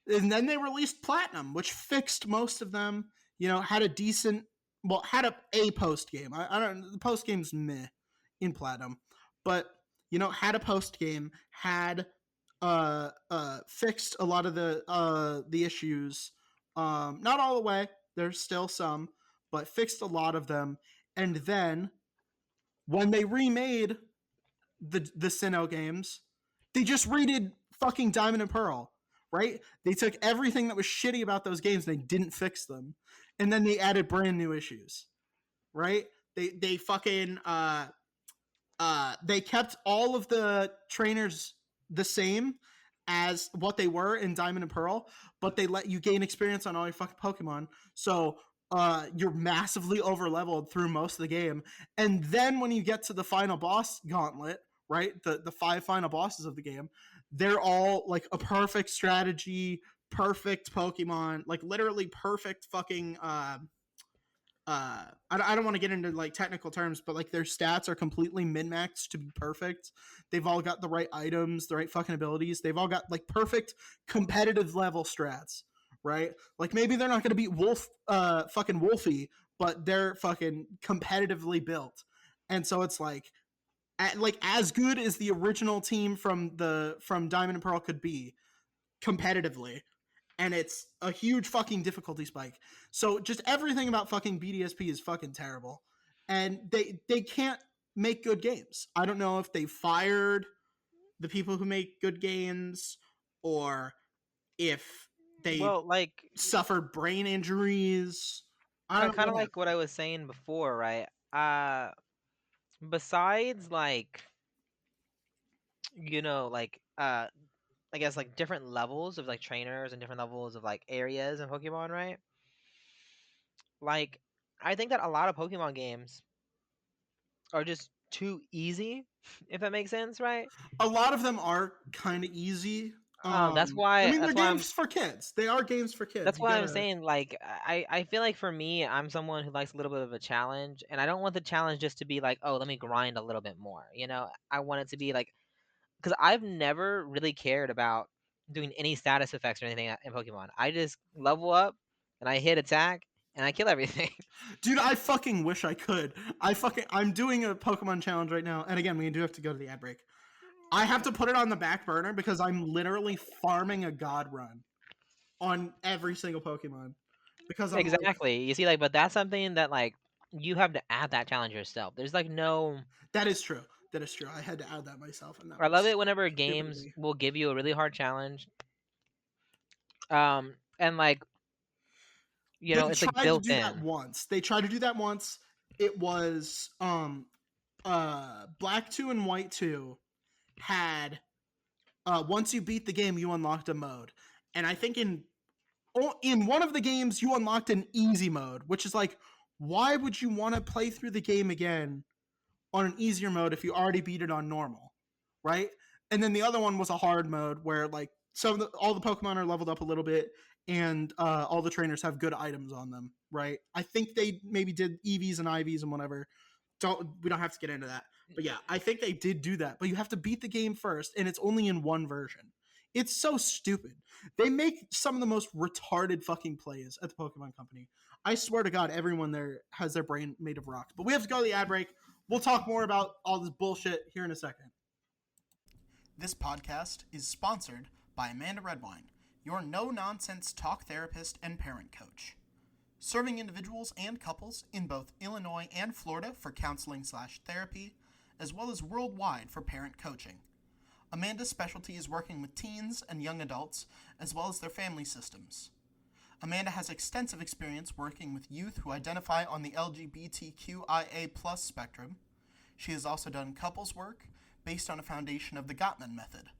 And then they released Platinum, which fixed most of them. Had a decent, well, had a post game. I don't. The post game's meh in Platinum, but had a post game, had fixed a lot of the issues. Not all the way. There's still some, but fixed a lot of them. And then when they remade the Sinnoh games, they just redid fucking Diamond and Pearl, right? They took everything that was shitty about those games and they didn't fix them, and then they added brand new issues, right? They fucking they kept all of the trainers the same as what they were in Diamond and Pearl, but they let you gain experience on all your fucking Pokemon. So you're massively over leveled through most of the game. And then when you get to the final boss gauntlet, right? The five final bosses of the game, they're all like a perfect strategy, perfect Pokemon, like literally perfect fucking I don't want to get into like technical terms, but like their stats are completely min maxed to be perfect. They've all got the right items, the right fucking abilities. They've all got like perfect competitive level strats, right? Like maybe they're not going to beat fucking Wolfie, but they're fucking competitively built. And so it's like as good as the original team from Diamond and Pearl could be competitively, and it's a huge fucking difficulty spike. So just everything about fucking BDSP is fucking terrible, and they can't make good games. I don't know if they fired the people who make good games or if they Well, like suffered brain injuries. I don't know kind what of happened. like what I was saying before, right? Besides like like I guess like different levels of like trainers and different levels of like areas in Pokemon, right? Like I think that a lot of Pokemon games are just too easy, if that makes sense, right? A lot of them are kind of easy. That's I why mean, they're that's why I'm games for kids. They are games for kids. that's You why I'm gotta. saying like I feel like for me I'm someone who likes a little bit of a challenge, and I don't want the challenge just to be like, oh, let me grind a little bit more. I want it to be like, because I've never really cared about doing any status effects or anything in Pokemon. I just level up and I hit attack and I kill everything. Dude, I fucking wish I could. I'm doing a Pokemon challenge right now, and again, we do have to go to the ad break. I have to put it on the back burner because I'm literally farming a god run on every single Pokemon because I'm like, Exactly. You see, like, but that's something that like you have to add that challenge yourself. There's like no. that is true. That is true. I had to add that myself, and that I love was it whenever stupid of games me. will give you a really hard challenge. And like They it's like tried to built do that in. once. They tried to do that once. It was Black 2 and White 2 had once you beat the game you unlocked a mode. And I think in one of the games you unlocked an easy mode, which is like, why would you want to play through the game again on an easier mode if you already beat it on normal, right? And then the other one was a hard mode where like all the Pokemon are leveled up a little bit, and all the trainers have good items on them, right? I think they maybe did EVs and IVs and whatever. We don't have to get into that, but yeah, I think they did do that. But you have to beat the game first, and it's only in one version. It's so stupid. They make some of the most retarded fucking plays at the Pokemon Company. I swear to God, everyone there has their brain made of rock. But we have to go to the ad break. We'll talk more about all this bullshit here in a second. This podcast is sponsored by Amanda Redwine, your no nonsense talk therapist and parent coach. Serving individuals and couples in both Illinois and Florida for counseling/therapy, as well as worldwide for parent coaching. Amanda's specialty is working with teens and young adults, as well as their family systems. Amanda has extensive experience working with youth who identify on the LGBTQIA+ spectrum. She has also done couples work based on a foundation of the Gottman method.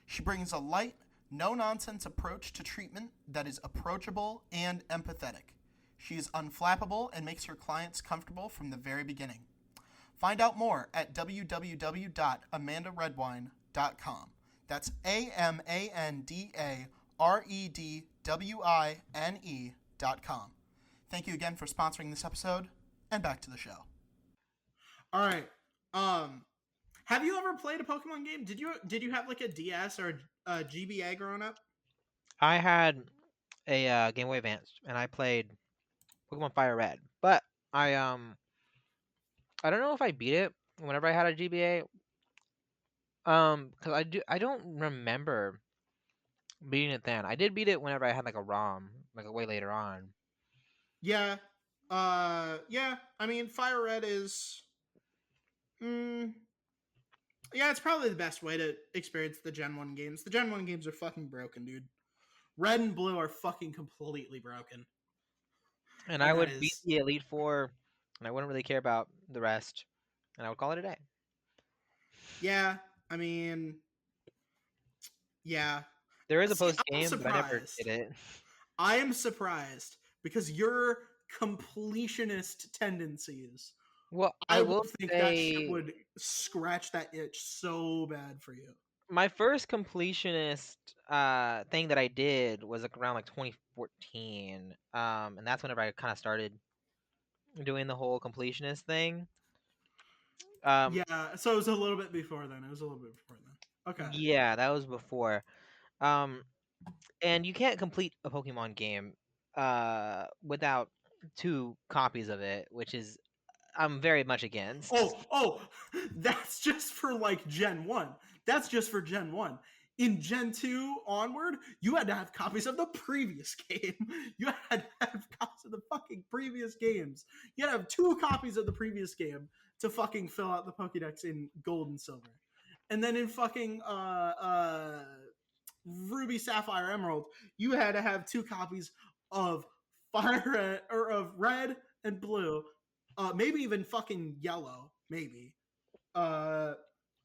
She brings a light, no-nonsense approach to treatment that is approachable and empathetic. She is unflappable and makes her clients comfortable from the very beginning. Find out more at www.amandaredwine.com. That's AmandaRedwine.com. Thank you again for sponsoring this episode, and back to the show. All right. Have you ever played a Pokemon game? Did you have like a DS or a GBA growing up? I had a Game Boy Advance and I played Pokemon Fire Red, but I don't know if I beat it whenever I had a GBA. Because I don't remember beating it then. I did beat it whenever I had like a ROM, like way later on. Yeah. Yeah. I mean, Fire Red is. Mm, yeah, it's probably the best way to experience the Gen 1 games. The Gen 1 games are fucking broken, dude. Red and Blue are fucking completely broken. And I And that would beat is. the Elite Four, and I wouldn't really care about the rest, and I would call it a day. Yeah, I mean, yeah. There is a See, post I'm game, but I never did surprised. it. I am surprised because your completionist tendencies. Well, I I would will think that shit say would scratch that itch so bad for you. my first completionist thing that I did was like around like 2014. And that's whenever I kind of started doing the whole completionist thing. Um, Yeah, so it was a little bit before then. It was a little bit before then. Okay. yeah, that was before. Um, and you can't complete a Pokemon game without two copies of it, which is I'm very much against. Oh, that's just for like Gen 1. That's just for Gen 1. In Gen 2 onward, you had to have copies of the previous game. You had to have copies of the fucking previous games. You had to have two copies of the previous game to fucking fill out the Pokédex in gold and silver. And then in fucking Ruby, Sapphire, Emerald, you had to have two copies of Fire Red or of Red and Blue, maybe even fucking Yellow, maybe. Uh,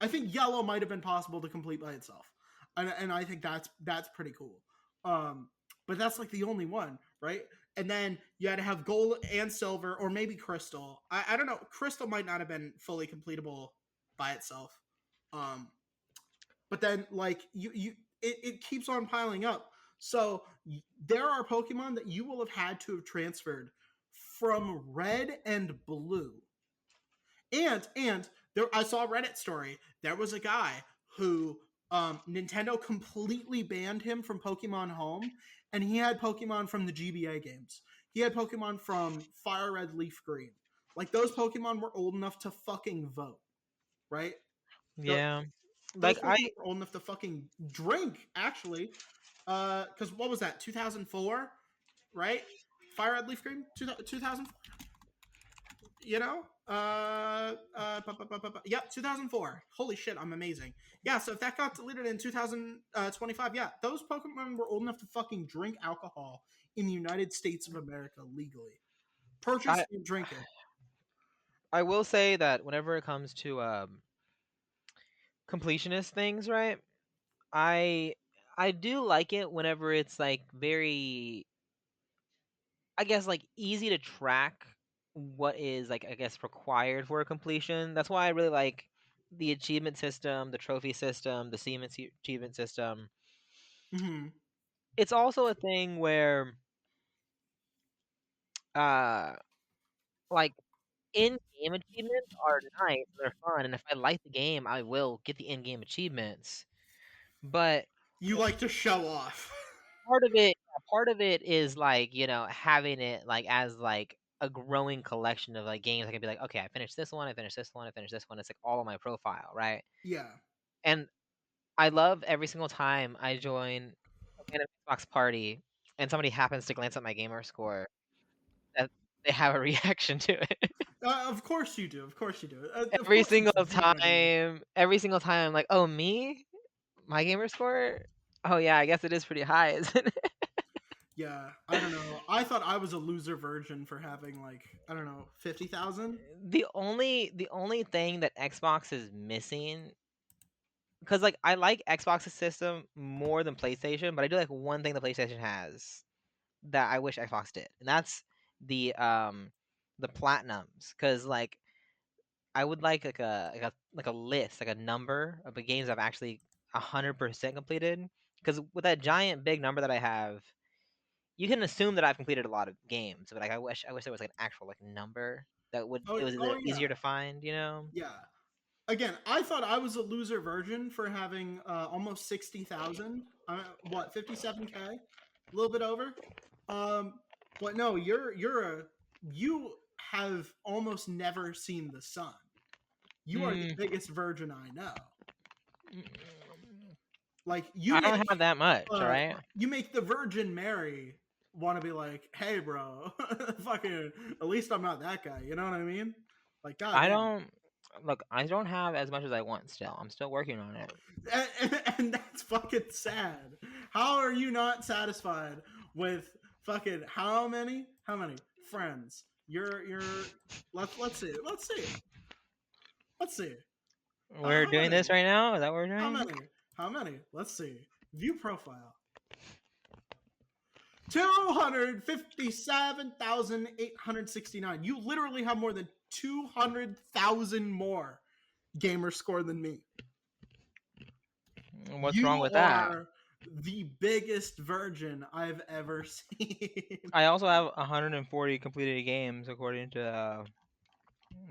I think Yellow might have been possible to complete by itself, and I think that's pretty cool. Um, but that's like the only one, right? And then you had to have gold and silver, or maybe crystal. I don't know. Crystal might not have been fully completable by itself. Um, but then like it keeps on piling up. So there are Pokemon that you will have had to have transferred from red and blue. And there I saw a Reddit story. There was a guy who Nintendo completely banned him from Pokemon Home, and he had Pokemon from the GBA games. He had Pokemon from Fire Red, Leaf Green. Like those Pokemon were old enough to fucking vote, right? Yeah, Those like I Pokemon were old enough to fucking drink, actually. Because what was that? 2004, right? Fire Red Leaf Green, 2004. You know, yep, 2004. Holy shit, I'm amazing. Yeah, so if that got deleted in 2025, yeah, those Pokemon were old enough to fucking drink alcohol in the United States of America legally. Purchase I and drink it. I will say that whenever it comes to completionist things, right? I I do like it whenever it's like very I guess like easy to track what is like I guess required for a completion. That's why I really like the achievement system, the trophy system, the achievement system. Mm-hmm. It's also a thing where uh like in-game achievements are nice and they're fun, and if I like the game, I will get the in-game achievements. But You like to show off. part of it is like having it like as like a growing collection of like games. I can be like, okay, I finished this one, I finished this one, I finished this one. It's like all on my profile, right? Yeah. And I love every single time I join a random Xbox party and somebody happens to glance at my gamer score that they have a reaction to it. Of course you do. Of course you do. Of every course it's single the regular. time, every single time, I'm like, oh me, my gamer score. Oh yeah, I guess it is pretty high, isn't it? Yeah, I don't know. I thought I was a loser virgin for having like I don't know 50,000. The only thing that Xbox is missing, because like I like Xbox's system more than PlayStation, but I do like one thing the PlayStation has that I wish Xbox did, and that's the um the platinums. Because like I would like a list, like a number of the games I've actually 100% completed. Because with that giant big number that I have, you can assume that I've completed a lot of games, but like I wish there was like an actual like number that would Oh, it was oh easier yeah, to find, you know? yeah. Again, I thought I was a loser virgin for having almost 60,000. What 57K, a little bit over. Um, but no, you have almost never seen the sun. You are the Mm, biggest virgin I know. mm, Like I don't have that much, all uh, right? you make the Virgin Mary want to be like, hey, bro, fucking, at least I'm not that guy. You know what I mean? Like, I goddamn. don't look. I don't have as much as I want. Still, I'm still working on it. And that's fucking sad. How are you not satisfied with fucking how many friends? Let's see. Let's see. We're How doing many? this right now. Is that what we're How doing? many? How many? Let's see. View profile. 257,869. You literally have more than 200,000 more gamer score than me. What's wrong You with that? are the biggest virgin I've ever seen. I also have 140 completed games according to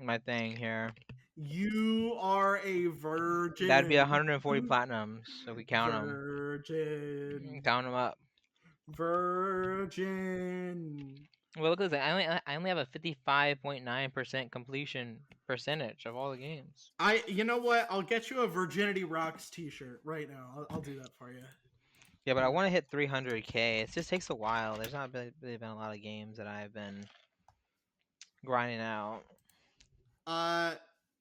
my thing here. You are a That'd be virgin. 140 platinums if we count them. Virgin. Count them up. Virgin. Well, look at this. I only have a 55.9% completion percentage of all the games. You know what? I'll get you a Virginity Rocks t-shirt right now. I'll do that for you. Yeah, but I want to hit 300K. It just takes a while. There's not really been a lot of games that I've been grinding out. Uh,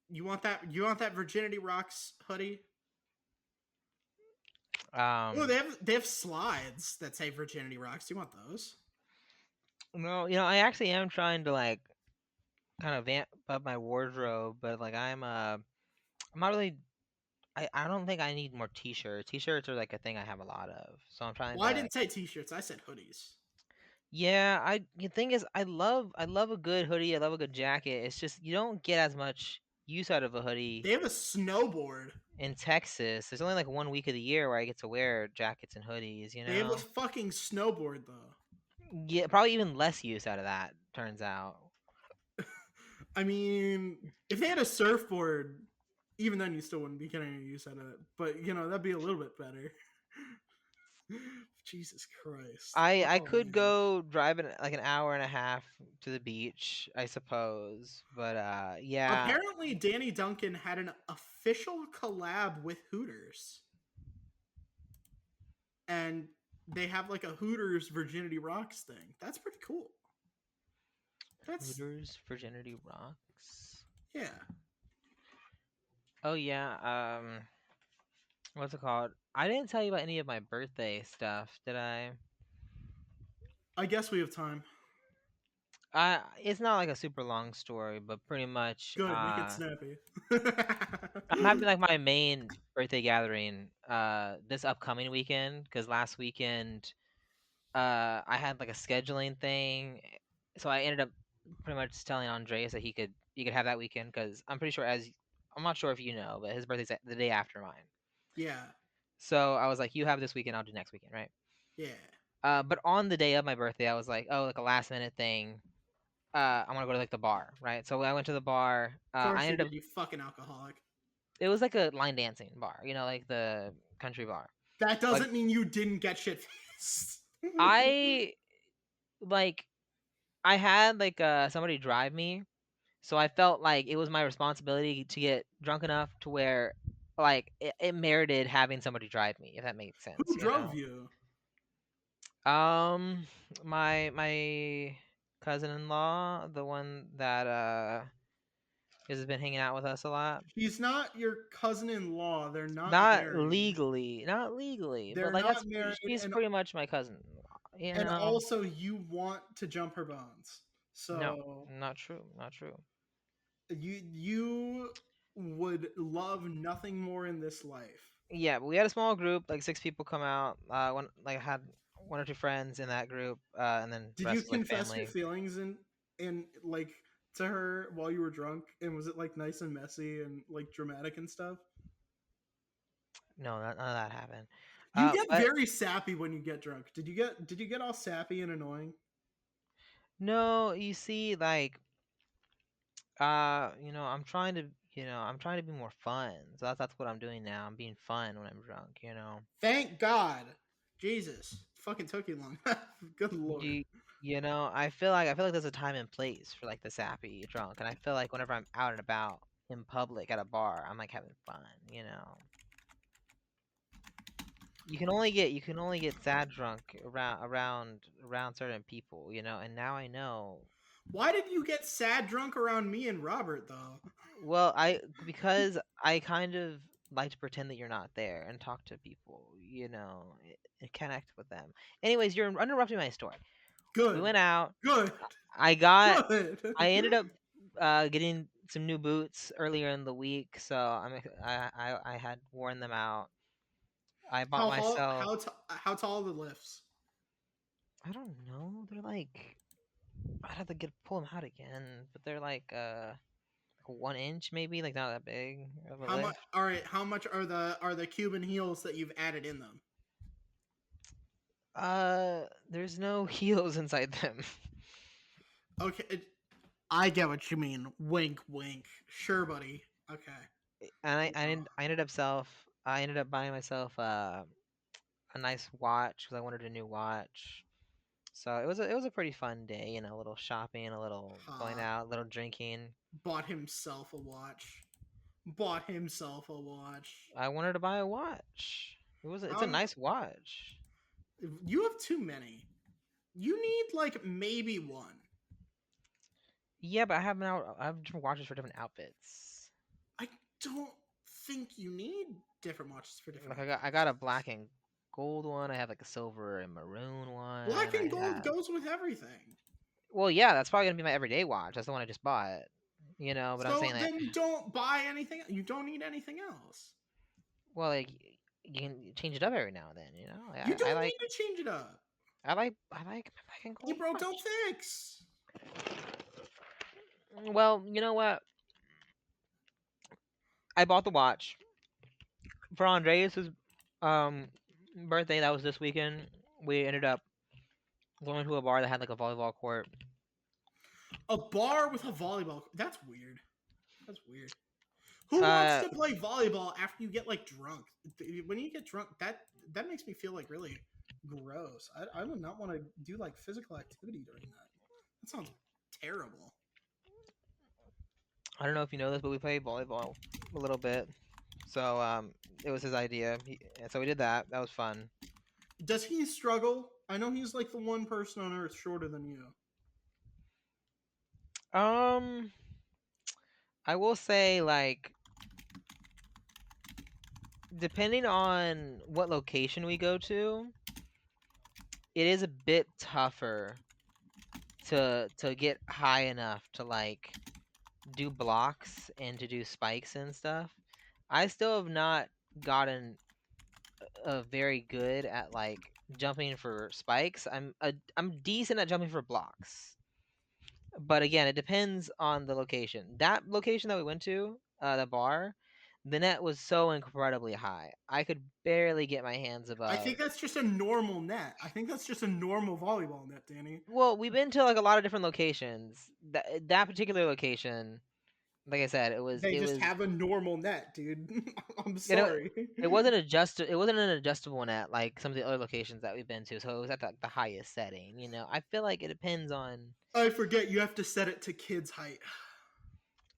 you want that? You want that Virginity Rocks hoodie? Oh, Um, they have slides that say Virginity Rocks. Do you want those? no, I actually am trying to like kind of vamp up my wardrobe, but like I'm not really. I don't think I need more t-shirts. T-shirts are like a thing I have a lot of, so I'm trying Well, I to. didn't say t-shirts. I said hoodies. Yeah, the thing is, I love a good hoodie. I love a good jacket. It's just you don't get as much use out of a hoodie They have a snowboard. in Texas. There's only like 1 week of the year where I get to wear jackets and hoodies. They have a fucking snowboard though. Yeah, probably even less use out of that. Turns out. I mean, if they had a surfboard, even then you still wouldn't be getting any use out of it. But that'd be a little bit better. Jesus Christ. I Oh could man. go driving like an hour and a half to the beach, I suppose. But yeah, Apparently, Danny Duncan had an official collab with Hooters, and they have like a Hooters Virginity Rocks thing. That's pretty cool. That's Hooters Virginity Rocks. yeah. Oh yeah, what's it called? I didn't tell you about any of my birthday stuff, did I? I guess we have time. It's not like a super long story, but pretty much, Good, make it snappy. I'm having like my main birthday gathering this upcoming weekend because last weekend I had like a scheduling thing, so I ended up pretty much telling Andreas that he could have that weekend because I'm pretty sure I'm not sure if you know, but his birthday's the day after mine. Yeah, So I was like, you have this weekend, I'll do next weekend, right? yeah. But on the day of my birthday, I was like, oh, like a last minute thing. I want to go to like the bar, right? So I went to the bar. Of I course you ended up. did, you fucking alcoholic. It was like a line dancing bar, like the country bar. That But doesn't mean you didn't get shit faced. I like I had like somebody drive me, so I felt like it was my responsibility to get drunk enough to where like it merited having somebody drive me, if that makes sense, Who drove you? Um, my cousin-in-law, the one that has been hanging out with us a lot. He's not your cousin-in-law. They're not Not married. legally, not legally, but They're like not married, she's pretty much my cousin-in-law, and also you want to jump her bones. No, So not true, not true. you would love nothing more in this life. Yeah, but we had a small group, like 6 people come out. One like I had one or two friends in that group, and then the Did you rest was like confess your family. feelings and like to her while you were drunk? And was it like nice and messy and like dramatic and stuff? No, none of that happened. You get But very sappy when you get drunk. Did you get all sappy and annoying? no, you see, like I'm trying to be more fun. So that's what I'm doing now. I'm being fun when I'm drunk. Thank God. Jesus. Fucking took you long. Good lord. You I feel like there's a time and place for like the sappy drunk, and I feel like whenever I'm out and about in public at a bar, I'm like having fun. You can only get sad drunk around certain people, and now I know. Why did you get sad drunk around me and Robert though? Well, because I kind of like to pretend that you're not there and talk to people, and connect with them. Anyways, you're interrupting my story. We Good. went out. Good. I got. Good. I ended up getting some new boots earlier in the week, so I had worn them out. I bought myself. How tall are the lifts? I don't know. They're like I'd have to get pull them out again, but they're like 1 inch maybe, like not that big of a How much? lift. All right. How much are the Cuban heels that you've added in them? There's no heels inside them. Okay, I get what you mean. Wink, wink. Sure, buddy. Okay. And Oh, I ended up buying myself a nice watch because I wanted a new watch. So it was a pretty fun day, you know, a little shopping, a little going hot. out, a little drinking. Bought himself a watch. Bought himself a watch. I wanted to buy a watch. It's a Um, nice watch. you have too many. You need like maybe one. Yeah, but I have different watches for different outfits. I don't think you need different watches for different Like I outfits. got a black and gold one. I have like a silver and maroon Black one. I and gold have goes with everything. Well, yeah, that's probably gonna be my everyday watch. That's the one I just bought. You know, but I'm So saying that then don't buy anything. You don't need anything else. well, like you can change it up every now and then. You know, You don't need to change it up. I like my black and You gold broke, don't watch. fix. Well, you know what? I bought the watch for Andreas's um birthday. That was this weekend. We ended up going to a bar that had like a volleyball court. A bar with a volleyball. That's weird. That's weird. Who wants Uh, to play volleyball after you get like drunk? When you get drunk, that makes me feel like really gross. I would not want to do like physical activity during that. That sounds terrible. I don't know if you know this, but we played volleyball a little bit. So it was his idea. And so we did that. That was fun. Does he struggle? I know he's like the one person on earth shorter than you. Um, I will say like depending on what location we go to, it is a bit tougher to get high enough to like do blocks and to do spikes and stuff. I still have not gotten very good at like jumping for spikes. I'm decent at jumping for blocks. But again, it depends on the location. That location that we went to, the bar, the net was so incredibly high. I could barely get my hands I above. think that's just a normal net. I think that's just a normal volleyball net, Danny. Well, we've been to like a lot of different locations. That particular location, like I said, They it just was have a normal net, dude. I'm you know sorry. it wasn't an adjustable net like some of the other locations that we've been to. So it was at the highest setting. You know, I feel like it depends on. I forget you have to set it to kids' height.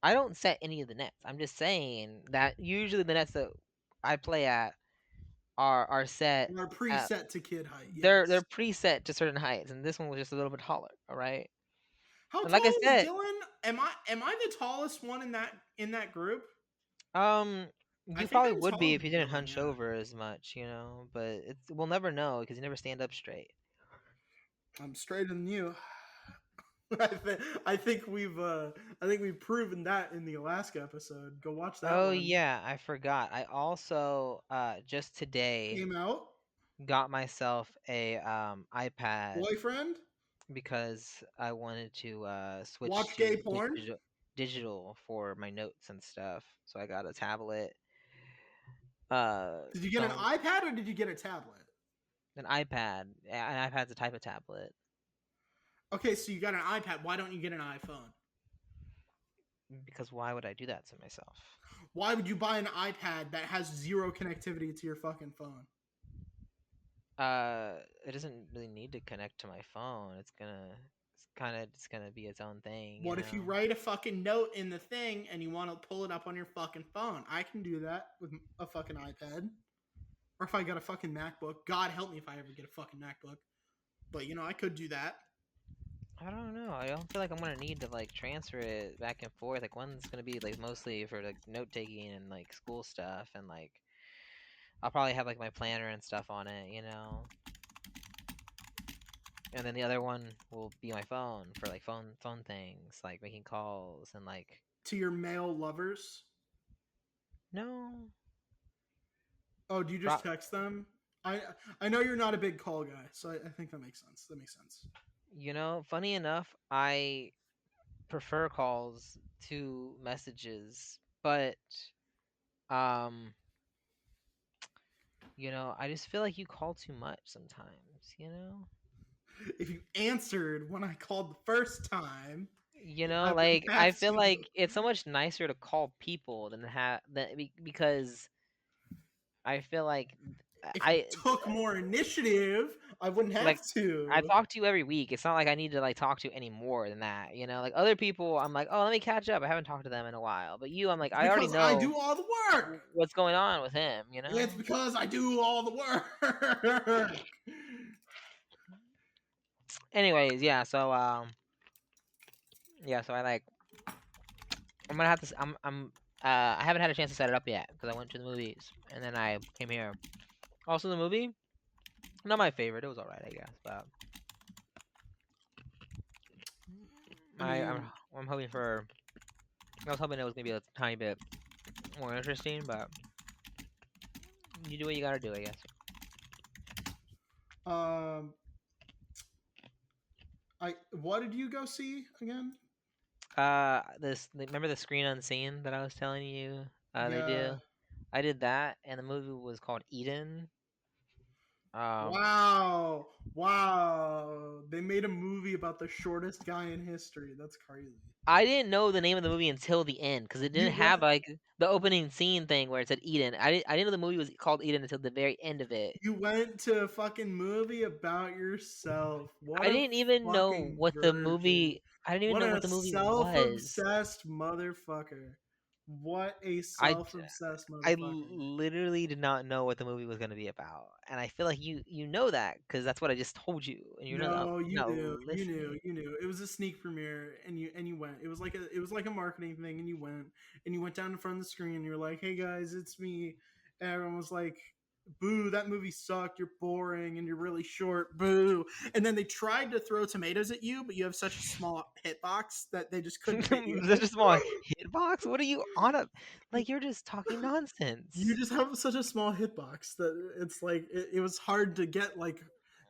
I don't set any of the nets. I'm just saying that usually the nets that I play at are set Are at preset to kid height. they're Yes. preset to certain heights, and this one was just a little bit taller. All right, How and like I tall is said, Dylan? Am I the tallest one in that group? um, I you think probably I'm would taller be if than you didn't Dylan. hunch Yeah. over as much, you know. But we'll never know because you never stand up straight. I'm straighter than you. I think we've proven that in the Alaska episode. Go watch that Oh one. yeah, I forgot. I also just today Came out. got myself a iPad Boyfriend. because I wanted to switch Watch to gay porn. digital for my notes and stuff. So I got a tablet, uh, Did you get an phone, iPad or did you get a tablet? an iPad. An iPad's a type of tablet Okay, so you got an iPad. Why don't you get an iPhone? because why would I do that to myself? Why would you buy an iPad that has zero connectivity to your fucking phone? It doesn't really need to connect to my phone. It's kind of just gonna be its own thing, you What if you know. write a fucking note in the thing and you want to pull it up on your fucking phone? I can do that with a fucking iPad. Or if I got a fucking MacBook. God help me if I ever get a fucking MacBook. But, I could do that. I don't know. I don't feel like I'm gonna need to like transfer it back and forth. Like one's gonna be like mostly for like note taking and like school stuff, and like I'll probably have like my planner and stuff on it, you know. And then the other one will be my phone for like phone things, like making calls and like to your male lovers? No. Oh, do you just Pro- text them? I I know you're not a big call guy, so I think that makes sense. That makes sense. Funny enough, I prefer calls to messages, but um, I just feel like you call too much sometimes. If you answered when I called the first time, I wouldn't Like I have feel to. like it's so much nicer to call people than because I feel like If you I took more initiative, I wouldn't have like I to. talk to you every week. It's not like I need to like talk to you any more than that. Like other people, I'm like, oh, let me catch up. I haven't talked to them in a while. But you, I'm like, It's I already because I know do all the work. what's going on with him. It's because I do all the work. Anyways, yeah. So yeah. So I'm gonna have to. I'm. I haven't had a chance to set it up yet because I went to the movies and then I came here. Also, the movie, not my favorite. It was alright, I guess. But I I, I'm mean, I'm hoping for. I was hoping it was gonna be a tiny bit more interesting, but you do what you gotta do, I guess. um, I what did you go see again? Remember the screen unseen that I was telling you? They Yeah. do. I did that, and the movie was called Eden. Um, Wow. Wow. They made a movie about the shortest guy in history. That's crazy. I didn't know the name of the movie until the end because it You didn't went have like the opening scene thing where it said Eden. I didn't know the movie was called Eden until the very end of it. you went to a fucking movie about yourself. What I a didn't even know fucking what the virgin. movie. I didn't even What know a what the movie was. self-obsessed motherfucker. What a I self-obsessed I motherfucker. literally did not know what the movie was going to be about, and I feel like you know that because that's what I just told you, and No, you not knew, you listening. knew, you knew. It was a sneak premiere, and you went. It was like a marketing thing, and you went down in front of the screen. And you're like, "Hey guys, it's me." And everyone was like, "Boo! That movie sucked. You're boring, and you're really short. Boo!" And then they tried to throw tomatoes at you, but you have such a small hitbox that they just couldn't hit you. Such a small hitbox. What are you on a? Like you're just talking You nonsense. just have such a small hitbox that it's like it was hard to get like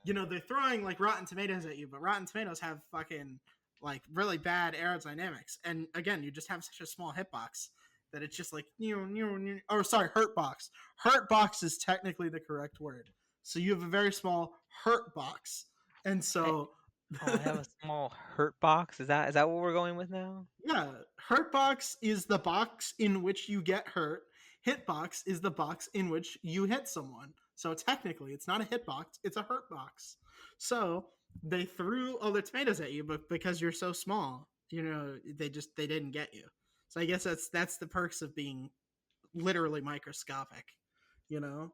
they're throwing like rotten tomatoes at you, but rotten tomatoes have fucking like really bad aerodynamics, and again you just have such a small hitbox that it's just like or sorry, hurt box. Hurt box is technically the correct word. So you have a very small hurt box, and I so Oh, I have a small hurt box. Is that what we're going with now? yeah, hurt box is the box in which you get hurt. Hit box is the box in which you hit someone. So technically, it's not a hit box; it's a hurt box. So they threw all their tomatoes at you, but because you're so small, they didn't get you. So I guess that's the perks of being literally microscopic. You know,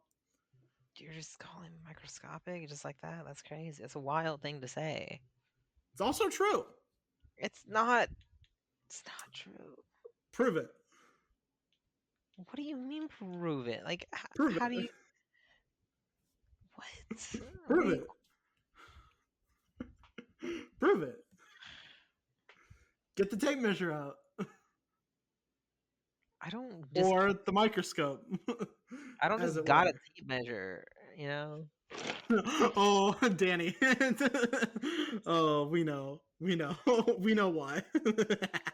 You're just calling me microscopic just like that? That's crazy. It's a wild thing to say. it's also true. It's not. It's not true. Prove it. What do you mean prove it? Like Prove how do it. you what? Prove Like it. Prove it. Get the tape measure out. I don't just Or the microscope, I don't as just it got a were. tape measure, you know? Oh, Danny. Oh, we know, we know why.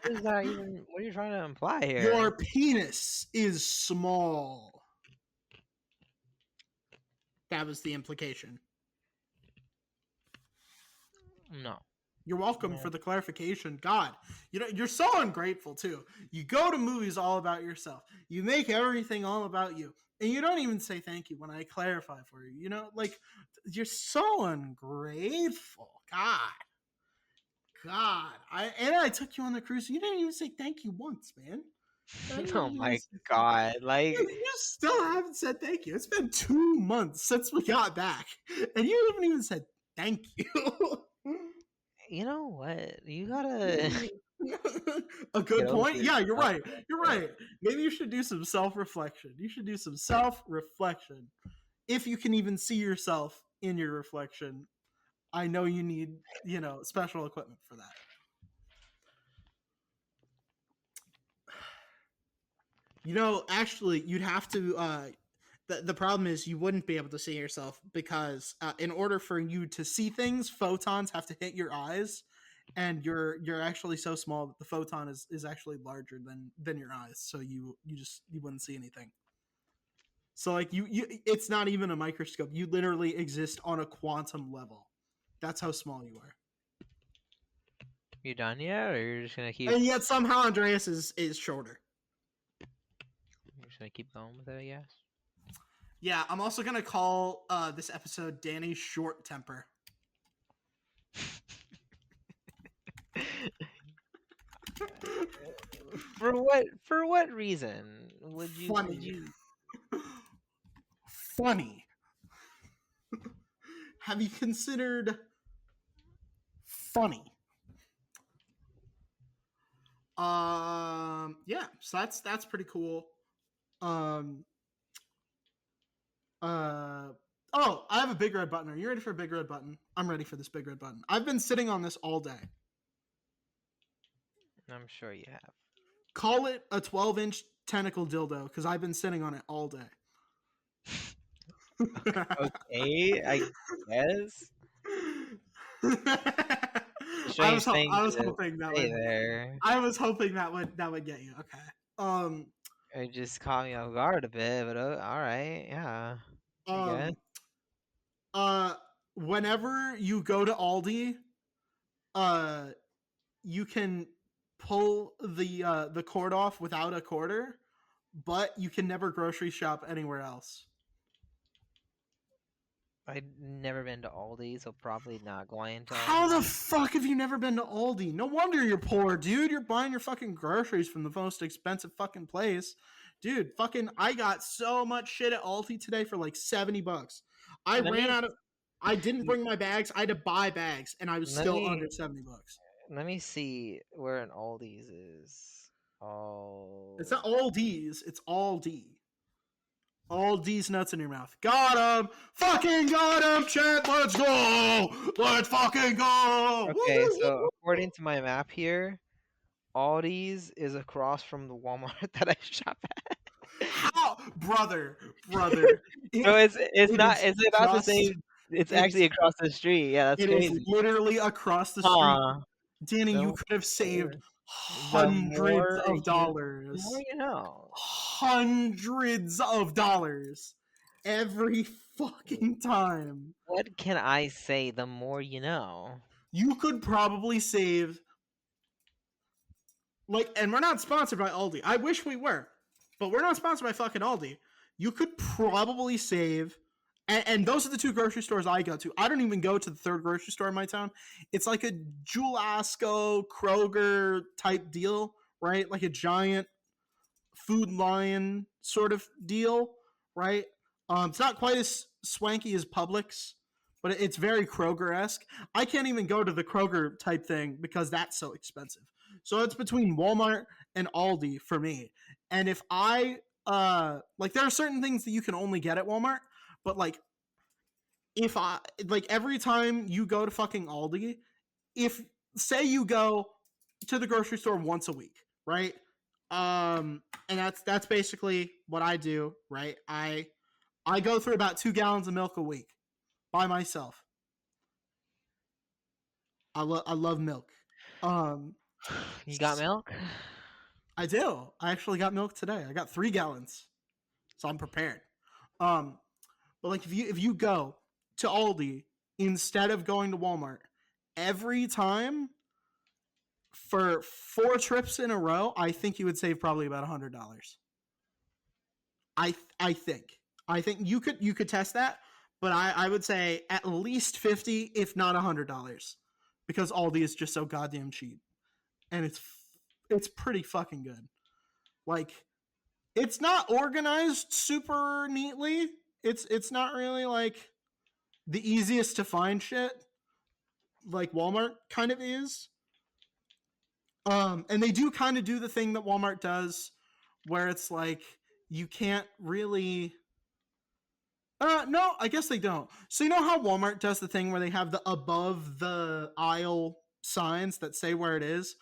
What is that even what are you trying to imply here? Your penis is small. That was the implication. No. You're welcome No. for the clarification. God, you're so ungrateful too. You go to movies all about yourself. You make everything all about you, and you don't even say thank you when I clarify for you. Like you're so ungrateful. God. I took you on the cruise. You didn't even say thank you once, man. I didn't Oh even my say, god. you still haven't said thank you. It's been 2 months since we got back, and you haven't even said thank you. You know what? You gotta A get good over point. Yeah, you're yourself right. a little You're bit. right. Maybe you should do some self reflection. You should do some self reflection. If you can even see yourself in your reflection, I know you need, special equipment for that. Actually, you'd have to. The problem is you wouldn't be able to see yourself because in order for you to see things, photons have to hit your eyes, and you're actually so small that the photon is actually larger than your eyes, so you wouldn't see anything. So like you it's not even a microscope. You literally exist on a quantum level. That's how small you are. You done yet, or you're just gonna keep? And yet somehow Andreas is shorter. You're just gonna keep going with it, I guess. Yeah, I'm also gonna call this episode Danny's short temper. For what reason would Funny. you? Funny. Have you considered funny? Yeah, so that's pretty cool. Um oh, I have a big red button. Are you ready for a big red button? I'm ready for this big red button. I've been sitting on this all day. I'm sure you have. Call it a 12-inch tentacle dildo because I've been sitting on it all day. Okay, I guess. I Strange was thing I was to hoping that say would there. I was hoping that would get you. Okay. Um It just caught me off guard a bit, but all right, yeah, I guess. um uh whenever you go to Aldi, uh you can pull the cord off without a quarter, but you can never grocery shop anywhere else. I've never been to Aldi, so probably not going to How the Aldi. fuck have you never been to Aldi? No wonder you're poor, dude. You're buying your fucking groceries from the most expensive fucking place. Dude, fucking I got so much shit at Aldi today for like $70. I Let ran me out of I didn't bring my bags. I had to buy bags and I was let still me under $70. let me see where an Aldi's is. It's not Oh, Aldi's, it's Aldi. Aldi's nuts in your mouth. Got him! Fucking got him, chat! Let's go! Let's fucking go! okay. So according to my map here, Aldi's is across from the Walmart that I shop at. How, brother? So It it's it not is it's not the just same. It's it is actually across the street. Yeah, that's it is crazy. literally across the street. Huh. Danny, you The could have saved the hundreds more of you the more dollars. you know. Hundreds of dollars every fucking time. What can I say? The more you know. You could probably save and we're not sponsored by Aldi. I wish we were, but we're not sponsored by fucking Aldi. You could probably save, and those are the two grocery stores I go to. I don't even go to the third grocery store in my town. It's like a Julasco Kroger type deal, right? Like a giant Food Lion sort of deal, right? It's not quite as swanky as Publix, but it's very Kroger esque. I can't even go to the Kroger type thing because that's so expensive. So it's between Walmart and Aldi for me. And if I there are certain things that you can only get at Walmart, but if I every time you go to fucking Aldi, if say you go to the grocery store once a week, right? And that's basically what I do, right? I go through about 2 gallons of milk a week by myself. I love milk. Um, You got milk? I do. I actually got milk today. I got 3 gallons, so I'm prepared. Um, but if you go to Aldi instead of going to Walmart every time for 4 trips in a row, I think you would save probably about $100. I think you could test that, but I would say at least 50, if not $100, because Aldi is just so goddamn cheap, and it's pretty fucking good. Like it's not organized super neatly. It's not really like the easiest to find shit like Walmart kind of is. And they do kind of do the thing that Walmart does, where it's like you can't really no, I guess they don't. So you know how Walmart does the thing where they have the above the aisle signs that say where it is,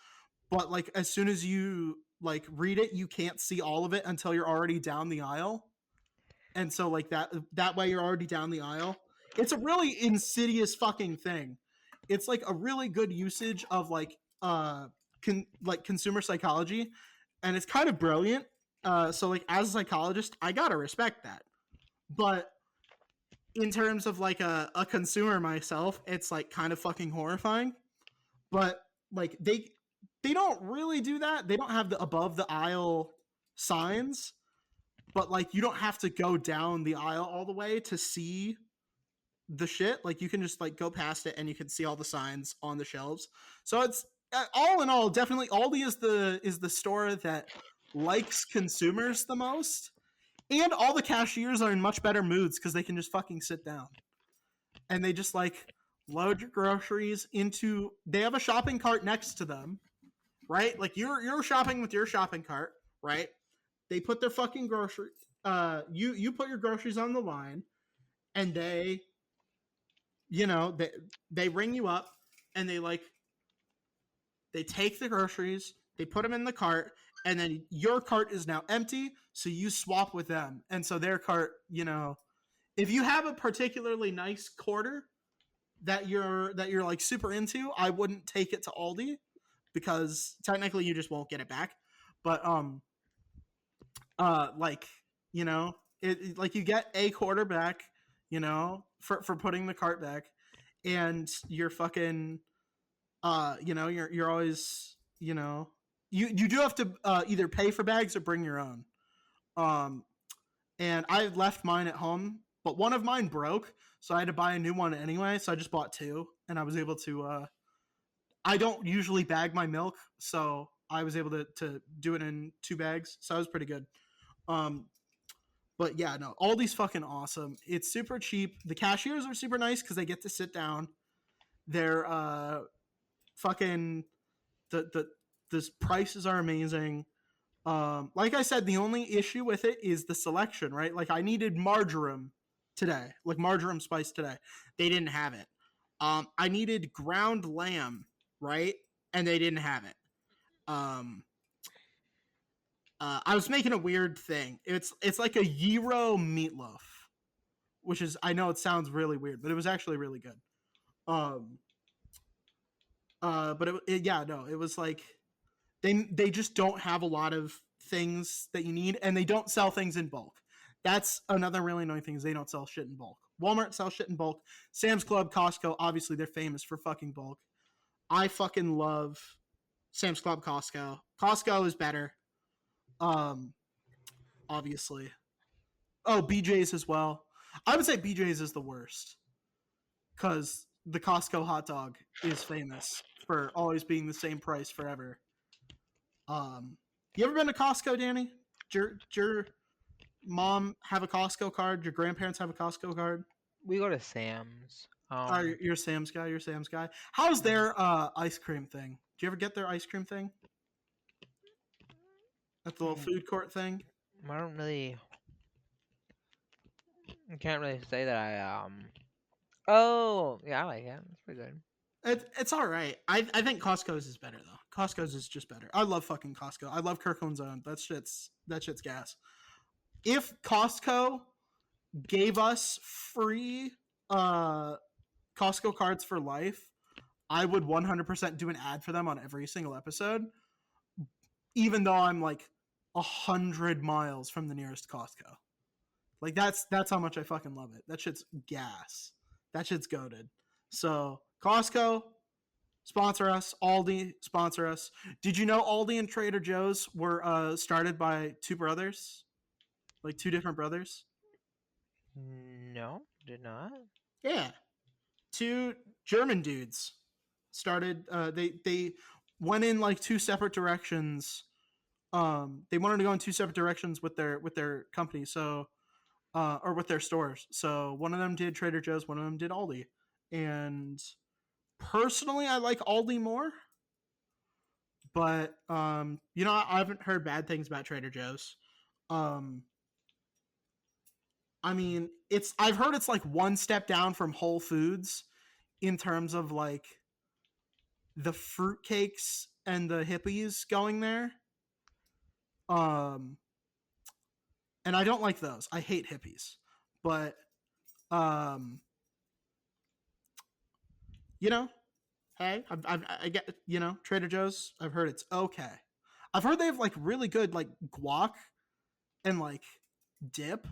but as soon as you like read it, you can't see all of it until you're already down the aisle. And so like that way you're already down the aisle. It's a really insidious fucking thing. It's like a really good usage of like consumer psychology, and it's kind of brilliant. So like as a psychologist, I gotta respect that. But in terms of like a consumer myself, it's like kind of fucking horrifying. But like they don't really do that. They don't have the above the aisle signs, but like you don't have to go down the aisle all the way to see the shit. Like you can just like go past it and you can see all the signs on the shelves. So it's all in all, definitely Aldi is the store that likes consumers the most, and all the cashiers are in much better moods because they can just fucking sit down and they just like load your groceries into. They have a shopping cart next to them, right? Like you're shopping with your shopping cart, right? They put their fucking grocery. You put your groceries on the line, and they, you know, they ring you up, and they take the groceries, they put them in the cart, and then your cart is now empty, so you swap with them, and so their cart, you know, if you have a particularly nice quarter that you're like super into, I wouldn't take it to Aldi because technically you just won't get it back. But like, you know, like you get a quarter back, you know, for putting the cart back, and you're fucking you know, you're always, you know, you do have to either pay for bags or bring your own. um and I left mine at home, but one of mine broke, so I had to buy a new one anyway, so I just bought two, and I was able to I don't usually bag my milk, so I was able to do it in two bags, so that was pretty good. um but yeah, no, Aldi's fucking awesome. It's super cheap. The cashiers are super nice because they get to sit down. They're fucking the prices are amazing. Like I said, the only issue with it is the selection, right? Like I needed marjoram today, like marjoram spice today. They didn't have it. I needed ground lamb, right? And they didn't have it. Um, I was making a weird thing. It's like a gyro meatloaf, which is, I know it sounds really weird, but it was actually really good. Um, but yeah, no, it was like they just don't have a lot of things that you need, and they don't sell things in bulk. That's another really annoying thing, is they don't sell shit in bulk. Walmart sells shit in bulk. Sam's Club, Costco, obviously they're famous for fucking bulk. I fucking love Sam's Club, Costco. Costco is better. Um, obviously. Oh, BJ's as well. I would say BJ's is the worst because the Costco hot dog is famous for always being the same price forever. You ever been to Costco, Danny? Did your mom have a Costco card? Your grandparents have a Costco card? We go to Sam's. You're a Sam's guy. You're a Sam's guy. How's their ice cream thing? Do you ever get their ice cream thing at the little mm, food court thing? I don't really. I can't really say that I. Oh, yeah, I like it. It's pretty good. It's all right. I think Costco's is better though. Costco's is just better. I love fucking Costco. I love Kirkland's Own. That shit's gas. If Costco gave us free Costco cards for life, I would 100% do an ad for them on every single episode, even though I'm like 100 miles from the nearest Costco. Like that's how much I fucking love it. That shit's gas. That shit's goated. So Costco, sponsor us. Aldi, sponsor us. Did you know Aldi and Trader Joe's were started by two brothers, like two different brothers? No, did not. Yeah, two German dudes started. They went in like two separate directions. They wanted to go in two separate directions with their company. So or with their stores. So one of them did Trader Joe's, one of them did Aldi. And personally, I like Aldi more. But you know, I haven't heard bad things about Trader Joe's. Um, I mean, I've heard it's like one step down from Whole Foods in terms of like the fruitcakes and the hippies going there. Um, and I don't like those. I hate hippies. But um, you know, hey, I get Trader Joe's. I've heard it's okay. I've heard they have like really good like guac and like dip.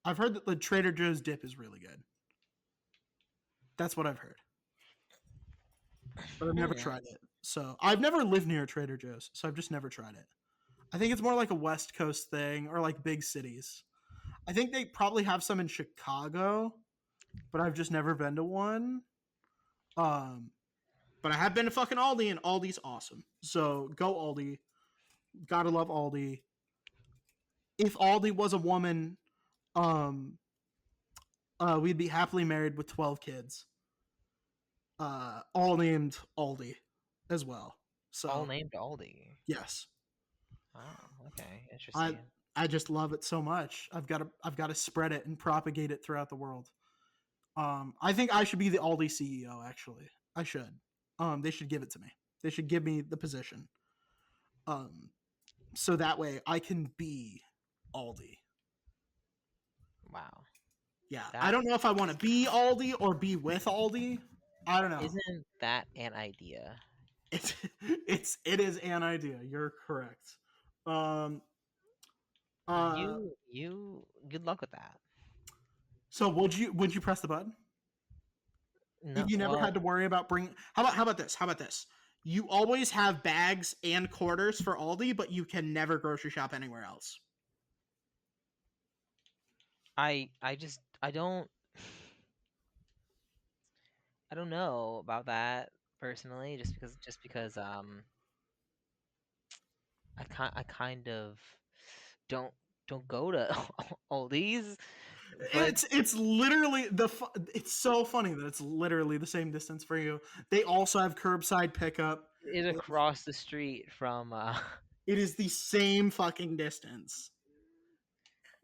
I've heard that the Trader Joe's dip is really good. That's what I've heard, but I've never Hmm. tried it. So I've never lived near Trader Joe's, so I've just never tried it. I think it's more like a West Coast thing or like big cities. I think they probably have some in Chicago, but I've just never been to one. Um, but I have been to fucking Aldi, and Aldi's awesome. So go Aldi. Gotta love Aldi. If Aldi was a woman, um, we'd be happily married with 12 kids, all named Aldi as well. All So named Aldi. yes, Oh, okay, I interesting. I just love it so much. I've got to spread it and propagate it throughout the world. I think I should be the Aldi CEO. Actually, I should. They should give it to me. They should give me the position. Um, so that way I can be Aldi. Wow, Yeah, I that don't know if I want to be Aldi or be with Aldi. I don't know. isn't that an idea? It's it is an idea. You're correct. Um. Uh. Good luck with that. So would you press the button No, if you never had well, to worry about bringing? How about this? How about this? You always have bags and quarters for Aldi, but you can never grocery shop anywhere else. I don't know about that personally, just because I kind of don't don't go to all these, but It's literally it's so funny that it's literally the same distance for you. They also have curbside pickup. it's across the street from It is the same fucking distance.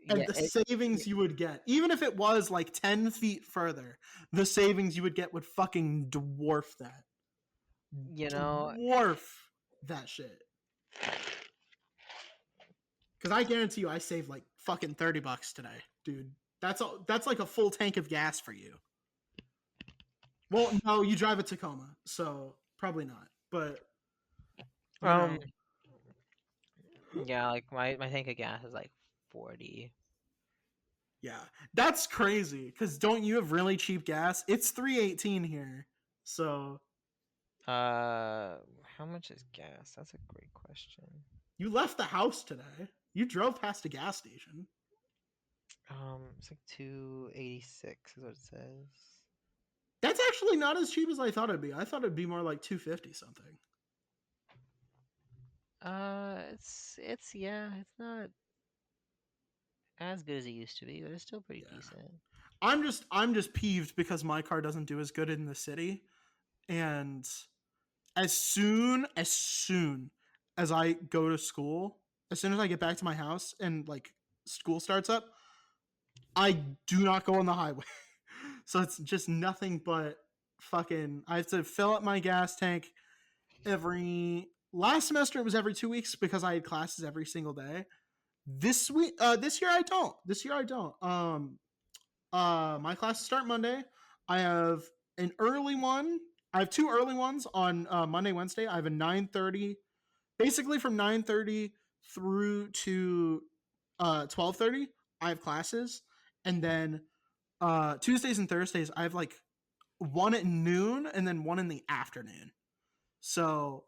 And yeah, the it, savings it- you would get, even if it was like 10 feet further, the savings you would get would fucking dwarf that. you know, Dwarf that shit. Because I guarantee you I saved like fucking $30 today, dude. That's like a full tank of gas for you. Well, no, you drive a Tacoma, so probably not. But you um know, yeah, like my tank of gas is like 40. yeah, that's crazy. Because don't you have really cheap gas? It's 318 here, so How much is gas? That's a great question. you left the house today. You drove past a gas station. It's like 286 is what it says. That's actually not as cheap as I thought it'd be. I thought it'd be more like 250 something. It's yeah, it's not as good as it used to be, but it's still pretty Yeah. decent. I'm just peeved because my car doesn't do as good in the city, and as soon as I go to school, as soon as I get back to my house and like school starts up, I do not go on the highway. So it's just nothing but fucking I have to fill up my gas tank every last semester it was every 2 weeks because I had classes every single day. This year I don't. This year I don't. My classes start Monday. I have an early one. I have two early ones on Monday, Wednesday. I have a 9:30, basically from 9:30 through to 12:30. I have classes, and then Tuesdays and Thursdays I have like one at noon and then one in the afternoon. So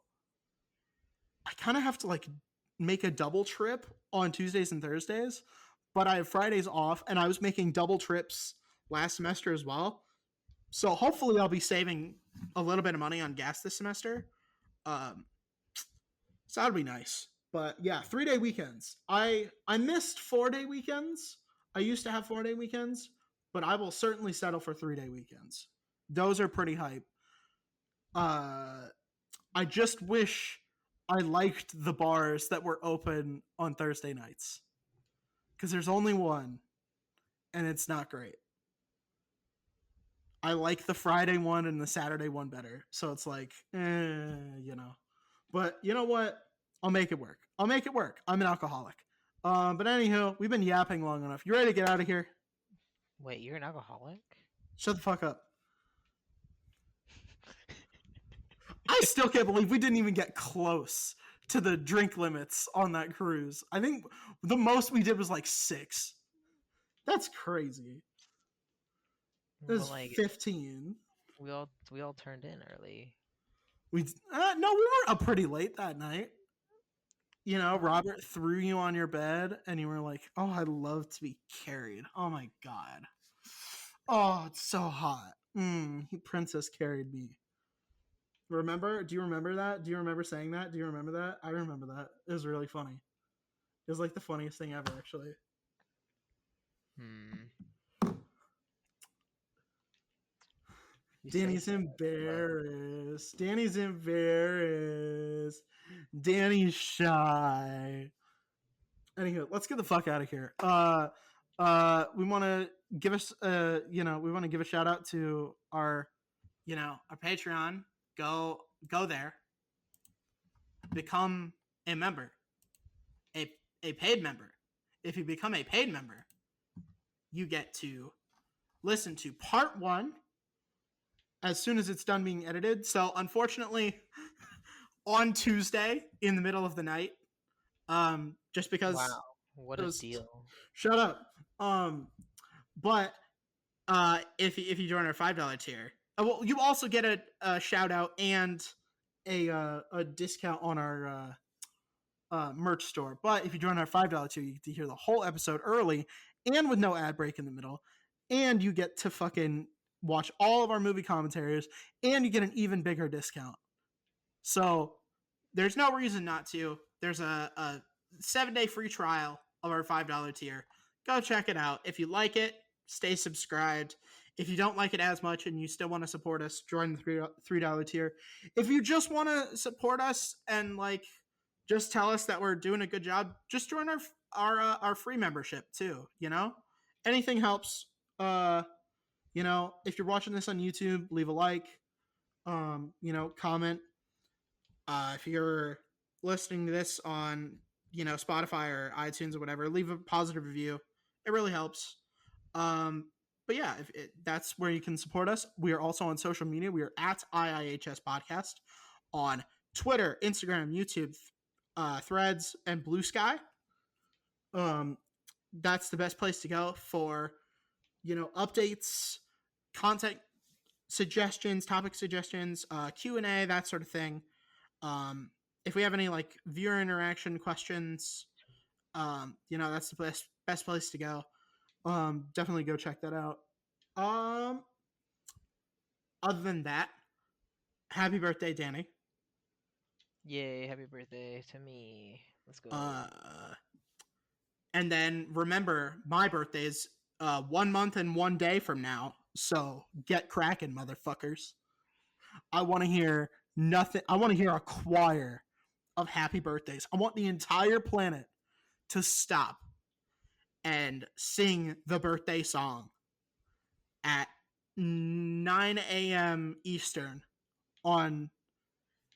I kind of have to like make a double trip on Tuesdays and Thursdays, but I have Fridays off, and I was making double trips last semester as well. So hopefully I'll be saving a little bit of money on gas this semester. Um, so that'd be nice. But yeah, 3 day weekends. I missed 4 day weekends. I used to have 4 day weekends, but I will certainly settle for 3 day weekends. Those are pretty hype. Uh, I just wish I liked the bars that were open on Thursday nights because there's only one, and it's not great. I like the Friday one and the Saturday one better. So it's like, you know. But you know what? I'll make it work. I'm an alcoholic. But anywho, we've been yapping long enough. You ready to get out of here? Wait, you're an alcoholic? Shut the fuck up. I still can't believe we didn't even get close to the drink limits on that cruise. I think the most we did was like 6. That's crazy. It was Well, like 15. we all turned in early. We no, we were up pretty late that night. You know, Oh. Robert threw you on your bed, and you were like, "Oh, I'd love to be carried." Oh my god. Oh, it's so hot. He princess carried me. Remember? Do you remember that? Do you remember saying that? Do you remember that? I remember that. It was really funny. It was like the funniest thing ever, actually. You Danny's say so, embarrassed. Danny's embarrassed. Danny's shy. Anywho, let's get the fuck out of here. We want to give us, we want to give a shout out to our, our Patreon. Go there. Become a member, a paid member. If you become a paid member, you get to listen to part 1 as soon as it's done being edited. So unfortunately, on Tuesday in the middle of the night, just because. Wow, what a deal! Shut up. But if you join our $5 tier, well, you also get a shout out and a discount on our merch store. But if you join our $5 tier, you get to hear the whole episode early and with no ad break in the middle, and you get to fucking watch all of our movie commentaries, and you get an even bigger discount. So there's no reason not to. There's a 7-day free trial of our $5 tier. Go check it out. If you like it, stay subscribed. If you don't like it as much and you still want to support us, join the $3 tier. If you just want to support us and just tell us that we're doing a good job, just join our free membership too. Anything helps. If you're watching this on YouTube, leave a like. Comment. If you're listening to this on Spotify or iTunes or whatever, leave a positive review. It really helps. But yeah, that's where you can support us. We are also on social media. We are at IIHS Podcast on Twitter, Instagram, YouTube, Threads, and Blue Sky. That's the best place to go for updates, content suggestions, topic suggestions, Q&A, that sort of thing. If we have any viewer interaction questions, that's the best place to go. Definitely go check that out. Other than that, happy birthday, Danny. Yay, happy birthday to me. Let's go. And then remember, my birthday is 1 month and 1 day from now. So get cracking, motherfuckers. I want to hear nothing. I want to hear a choir of happy birthdays. I want the entire planet to stop and sing the birthday song at 9 a.m. Eastern on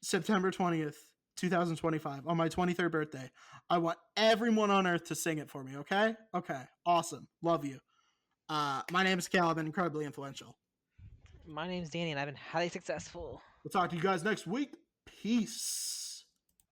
September 20th, 2025, on my 23rd birthday. I want everyone on earth to sing it for me, okay? Okay, awesome. Love you. My name is Kael. I've been incredibly influential. My name's Danny, and I've been highly successful. We'll talk to you guys next week. Peace.